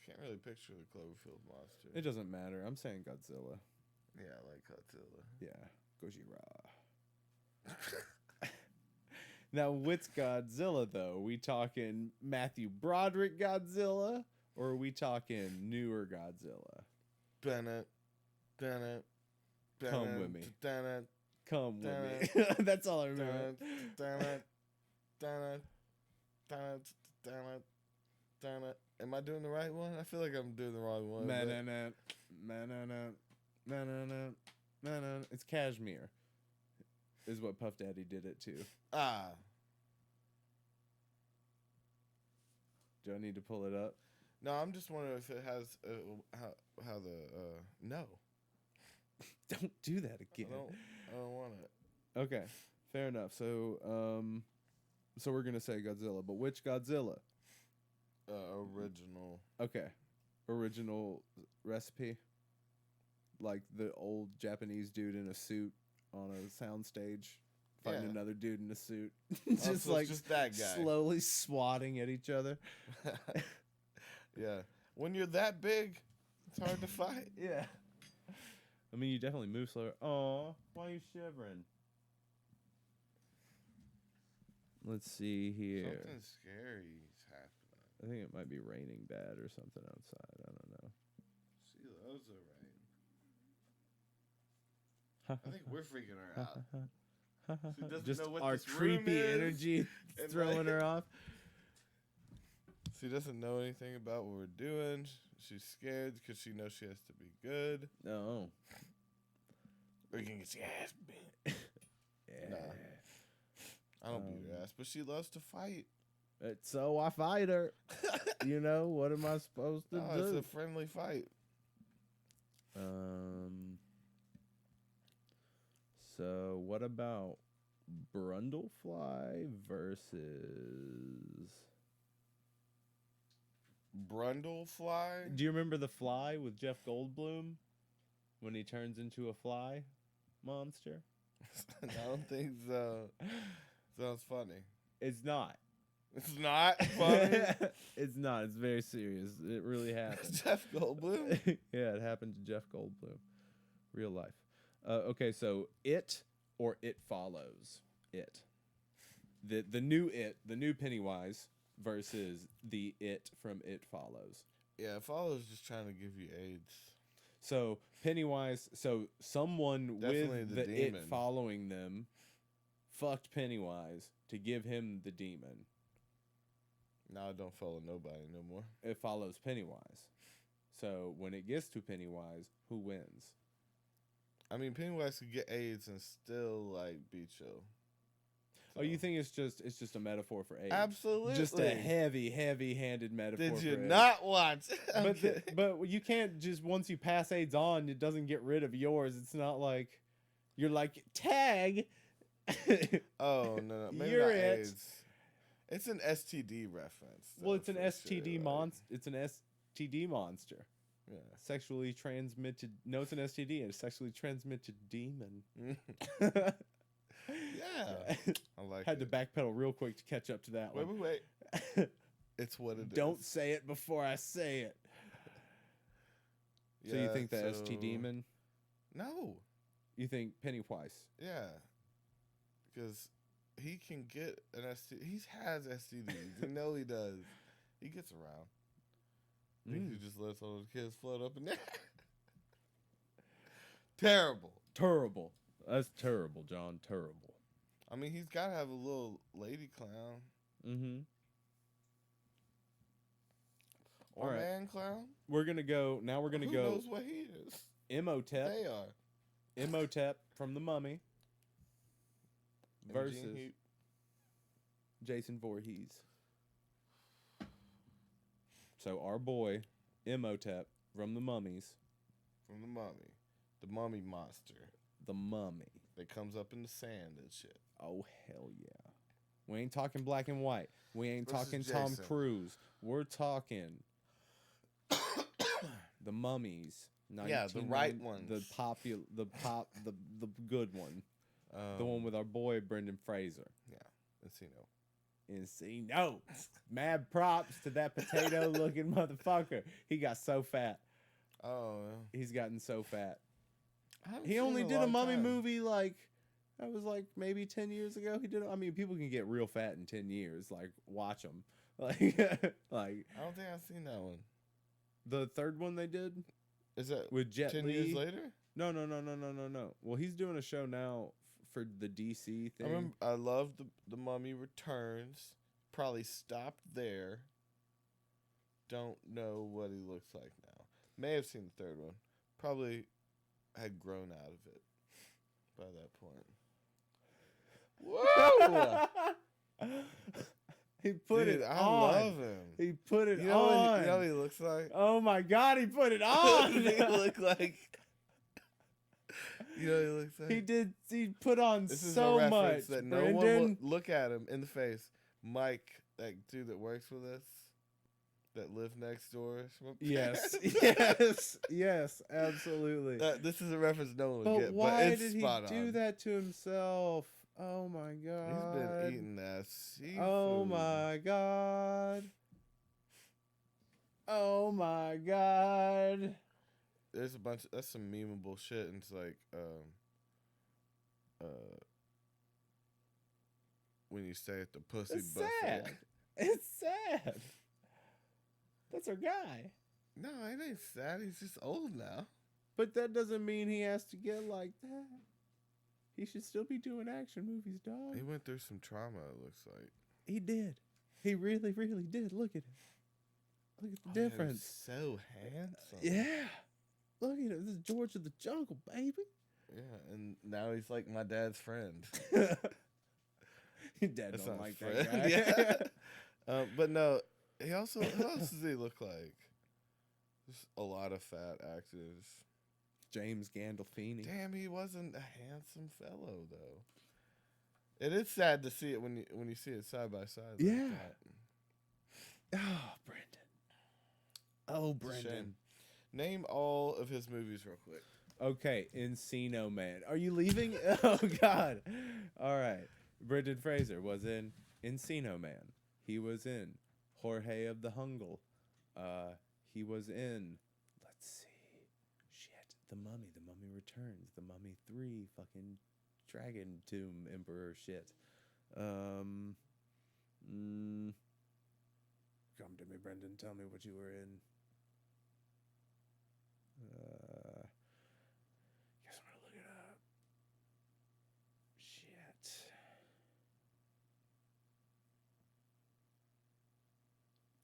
Can't really picture the Cloverfield monster. It doesn't matter. I'm saying Godzilla. Yeah, I like Godzilla. Yeah. Gojira. Now, what's Godzilla, though? Are we talking Matthew Broderick Godzilla, or are we talking newer Godzilla? Bennett. Bennett. Come with me. Bennett. Come with me. That's all I remember. Am I doing the right one? I feel like I'm doing the wrong one. but- It's Cashmere, is what Puff Daddy did it to. Ah. Do I need to pull it up? No, I'm just wondering if it has how the no. Don't do that again. I don't want it. Okay, fair enough. So, so we're gonna say Godzilla, but which Godzilla? Original. Okay, original recipe, like the old Japanese dude in a suit on a soundstage fighting Yeah. another dude in a suit, So it's just that guy. slowly swatting at each other. Yeah. When you're that big, it's hard to fight. Yeah. I mean, you definitely move slower. Aw, why are you shivering? Let's see here. Something scary is happening. I think it might be raining bad or something outside. I don't know. She loves the rain. I think we're freaking her out. She doesn't Just know what our this room creepy is, energy and throwing like- her off. She doesn't know anything about what we're doing. She's scared because she knows she has to be good. No. Or you can get your ass beat. Yeah. Nah. I don't beat her ass, but she loves to fight. So I fight her. You know, what am I supposed to No, do? it's a friendly fight. So what about Brundlefly versus Brundlefly? Do you remember The Fly with Jeff Goldblum when he turns into a fly monster? I don't think so. Sounds funny. It's not. It's not funny. It's not. It's very serious. It really happened. Jeff Goldblum? Yeah, it happened to Jeff Goldblum. Real life. Okay, so It or It Follows. It. The new It, the new Pennywise versus the It from It Follows. Yeah, Follow's just trying to give you AIDS. So Pennywise, so someone Definitely with the the It demon. following them fucked Pennywise to give him the demon. Now I don't follow nobody no more. It follows Pennywise. So when it gets to Pennywise, who wins? I mean, Pennywise could get AIDS and still like beat you. Oh, you think it's just a metaphor for AIDS? Absolutely. Just a heavy-handed metaphor. Did you for AIDS. not watch? But you can't just once you pass AIDS on, it doesn't get rid of yours. It's not like you're like tag. Oh no, maybe You're not it. AIDS. It's an STD reference. Well, though, it's an for STD sure, monster. It's an STD monster. Yeah. Sexually transmitted. No, it's an STD. It's sexually transmitted demon. Yeah. I like Had to it. backpedal real quick to catch up to that Wait, one. wait, It's what it is. Don't say it before I say it. So you Yeah, think the so- ST demon? No. You think Pennywise? Yeah. Because he can get an STD. He has STDs. You know he does. He gets around. I think he just lets all those kids float up in there. Terrible. Terrible. That's terrible, John. Terrible. I mean, he's got to have a little lady clown. Mm-hmm. All My right. man clown. We're gonna go now. We're gonna Who go knows what he is? Imhotep. They are. Imhotep from The Mummy versus Imogene Heap. Jason Voorhees. So our boy Imhotep from The Mummies, From the Mummy. The Mummy monster. The Mummy. That comes up in the sand and shit. Oh hell yeah! We ain't talking black and white. We ain't Versus talking Tom Jason. Cruise. We're talking The Mummies. Yeah, the right ones. The good one. The one with our boy Brendan Fraser. Yeah, Encino. Mad props to that potato-looking motherfucker. He got so fat. Oh, He's gotten so fat. I haven't He seen only it in did a long mummy time. movie like that was like maybe 10 years ago. He did. I mean, people can get real fat in 10 years. Like, watch them. Like, like I don't think I've seen that one. the third one they did Is that with Jet 10 Li. years later? No. Well, he's doing a show now for the DC thing. I remember. I love the Mummy Returns. Probably stopped there. Don't know what he looks like now. May have seen the third one. Probably had grown out of it by that point. Whoa! He put Dude, it I on. love him. He put it You know on. what he looks like? Oh my God, he put it on. He look like. You know what he looks like? He did. He put on This is so a much. reference that no one will Brendan. look at him in the face. Mike, that dude that works with us, that lived next door. Yes, yes, absolutely. This is a reference no one will But get. why but it's did he spot do on. that to himself? Oh my God. He's been eating that seafood. Oh my God. Oh my God. There's a bunch. That's some memeable shit. And it's like, when you stay at the pussy It's buffet. sad. It's sad. That's our guy. No, it ain't sad. He's just old now. But that doesn't mean he has to get like that. He should still be doing action movies, dog. He went through some trauma, it looks like. He did. He really, really did. Look at him. Look at the difference. He's so handsome. Yeah. Look at him. This is George of the Jungle, baby. Yeah, and now he's like my dad's friend. Your dad That's don't not like friend. that guy. Yeah. But no, he also, who else does he look like? Just a lot of fat actors. James Gandolfini. Damn, he wasn't a handsome fellow though. It is sad to see it when you see it side by side. Like Yeah. that. Oh, Brendan. Oh, It's a shame. Brendan. Name all of his movies real quick. Okay, Encino Man. Are you leaving? Oh, God. All right. Brendan Fraser was in Encino Man. He was in Jorge of the Jungle. He was in, let's see, shit, The Mummy. The Mummy Returns. The Mummy 3. Fucking Dragon Tomb Emperor shit. Come to me, Brendan. Tell me what you were in. Guess I'm gonna look it up. Shit.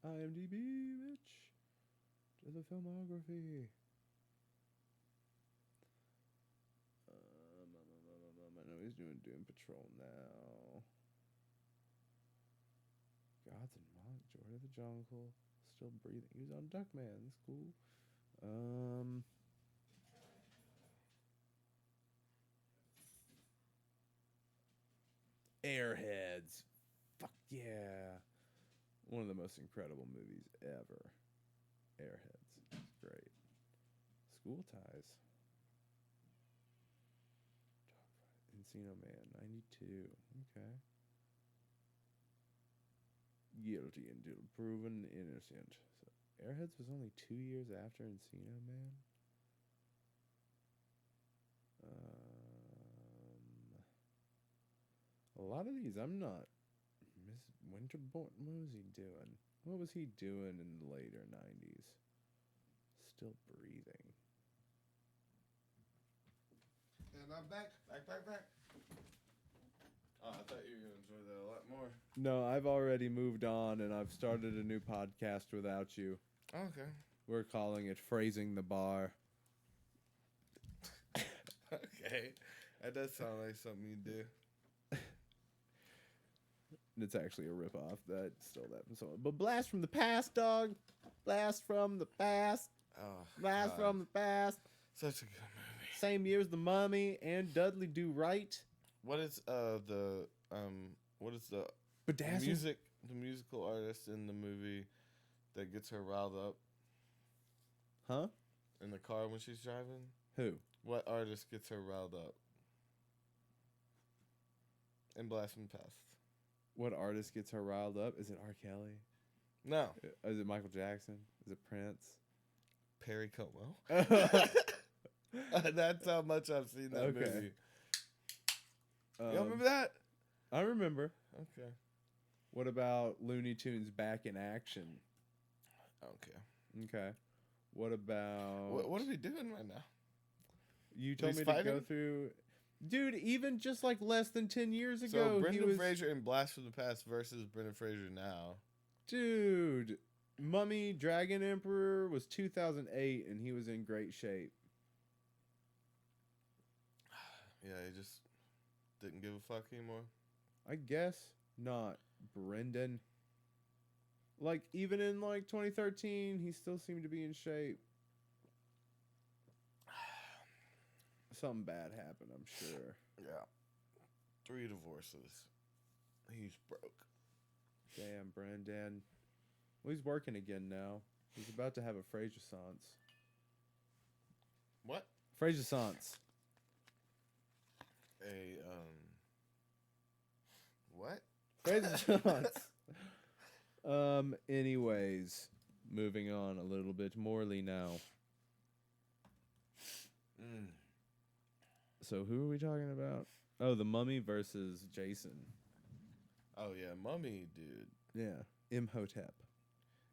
IMDb, bitch. To the filmography. I know he's doing Doom Patrol now. Gods and Monk, Joy of the Jungle, Still Breathing. He was on Duckman. That's cool. Airheads. Fuck yeah. One of the most incredible movies ever. Airheads. It's great. School Ties. Encino Man, 92. Okay. Guilty until proven innocent. So Airheads was only 2 years after Encino Man. A lot of these I'm not. Miss Winterbourne, what was he doing? What was he doing in the later 90s? Still breathing. And I'm back. Oh, I thought you were going to enjoy that a lot more. No, I've already moved on and I've started a new podcast without you. Okay. We're calling it phrasing the bar. Okay. That does sound like something you do. It's actually a ripoff. That stole that from someone. But blast from the past, dog. Blast from the past. Oh, Blast God. from the past. Such a good movie. Same year as The Mummy and Dudley Do Right. What is the Bedazzled. the musical artist in the movie that gets her riled up Huh? in the car when she's driving? Who? What artist gets her riled up in Blast from the Past? What artist gets her riled up? Is it R. Kelly? No. Is it Michael Jackson? Is it Prince? Perry Como. That's how much I've seen that Okay. movie. You remember that? I remember. Okay. What about Looney Tunes Back in Action? Okay. Okay. What about... What are we doing right now? You told He's me to go fighting? through... Dude, even just like less than 10 years ago, So he Brendan was... Fraser in Blast from the Past versus Brendan Fraser now. Dude, Mummy Dragon Emperor was 2008, and he was in great shape. Yeah, he just didn't give a fuck anymore. I guess not, Brendan. Like, even in, like, 2013, he still seemed to be in shape. Something bad happened, I'm sure. Yeah. 3 divorces. He's broke. Damn, Brendan. Well, he's working again now. He's about to have a Fraser-sance. What? Fraser-sance. What? Fraser-sance. Anyways, moving on a little bit morely now. So who are we talking about? Oh, the Mummy versus Jason. Oh yeah, Mummy, dude. Yeah, Imhotep.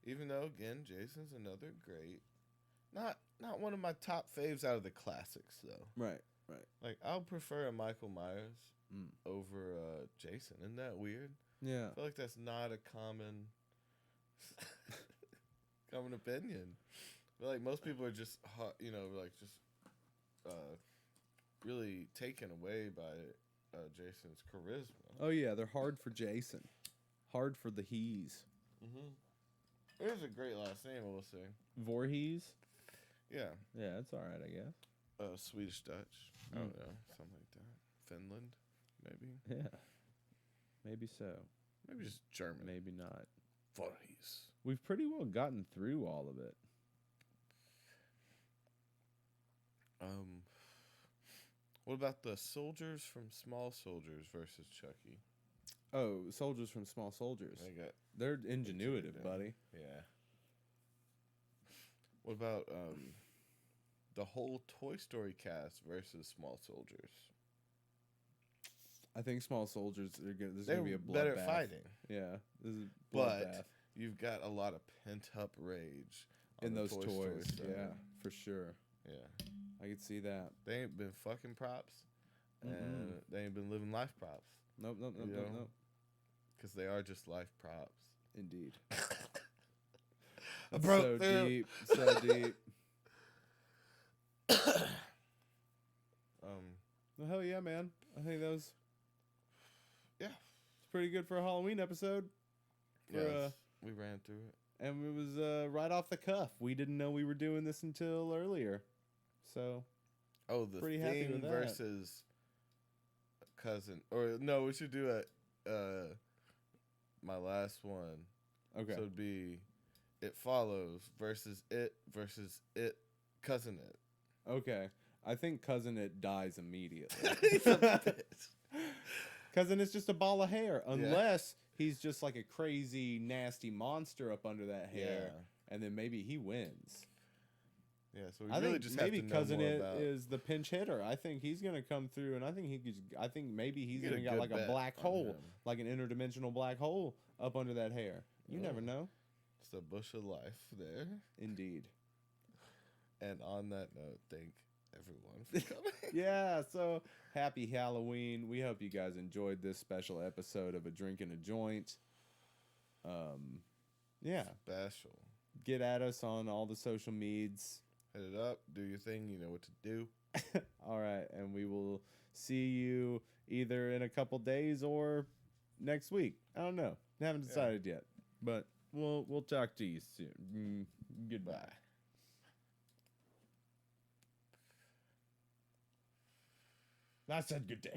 Even though again, Jason's another great. Not one of my top faves out of the classics though. Right. Like I'll prefer a Michael Myers over Jason. Isn't that weird? Yeah. I feel like that's not a common common opinion. But like most people are just really taken away by Jason's charisma. Oh yeah, they're hard for Jason. Hard for the he's. It is a great last name, I will say. Voorhees? Yeah. Yeah, it's alright, I guess. Swedish Dutch. I don't know. Something like that. Finland, maybe. Yeah. Maybe so. Maybe just German. Maybe not. Voorhees. We've pretty well gotten through all of it. What about the soldiers from Small Soldiers versus Chucky? Oh, Soldiers from Small Soldiers. They're ingenuitive, buddy. Yeah. What about the whole Toy Story cast versus Small Soldiers? I think Small Soldiers there's gonna be a bloodbath. Better fighting. Yeah, this is a But bloodbath you've got a lot of pent up rage in on those the Toy toys. Story Yeah, side. for sure. Yeah. I could see that. They ain't been fucking props, and they ain't been living life props. Nope. Because they are just life props. Indeed. I broke so through. deep, so deep. Well, hell yeah, man. I think that was Yeah. it's pretty good for a Halloween episode. Yes, we ran through it. And it was right off the cuff. We didn't know we were doing this until earlier. So, Oh, the pretty happy Thing with that. versus Cousin. Or, no, we should do my last one. okay. So it'd be It Follows versus It Cousin It. Okay. I think Cousin It dies immediately. He's a bitch. Cousin It's just a ball of hair. Unless he's just like a crazy, nasty monster up under that hair. Yeah. And then maybe he wins. Yeah, so we I really think just maybe have to know Cousin more It about is the pinch hitter. I think he's gonna come through, and I think maybe he's Get a even got good like a bet black on hole, him. like an interdimensional black hole up under that hair. You never know. It's a bush of life there. Indeed. And on that note, thank everyone for coming. Yeah. So happy Halloween. We hope you guys enjoyed this special episode of A Drink and a Joint. Yeah. Special. Get at us on all the social meds. Hit it up. Do your thing. You know what to do. All right, and we will see you either in a couple days or next week. I don't know. Haven't decided yet, but we'll talk to you soon. Goodbye. I said good day.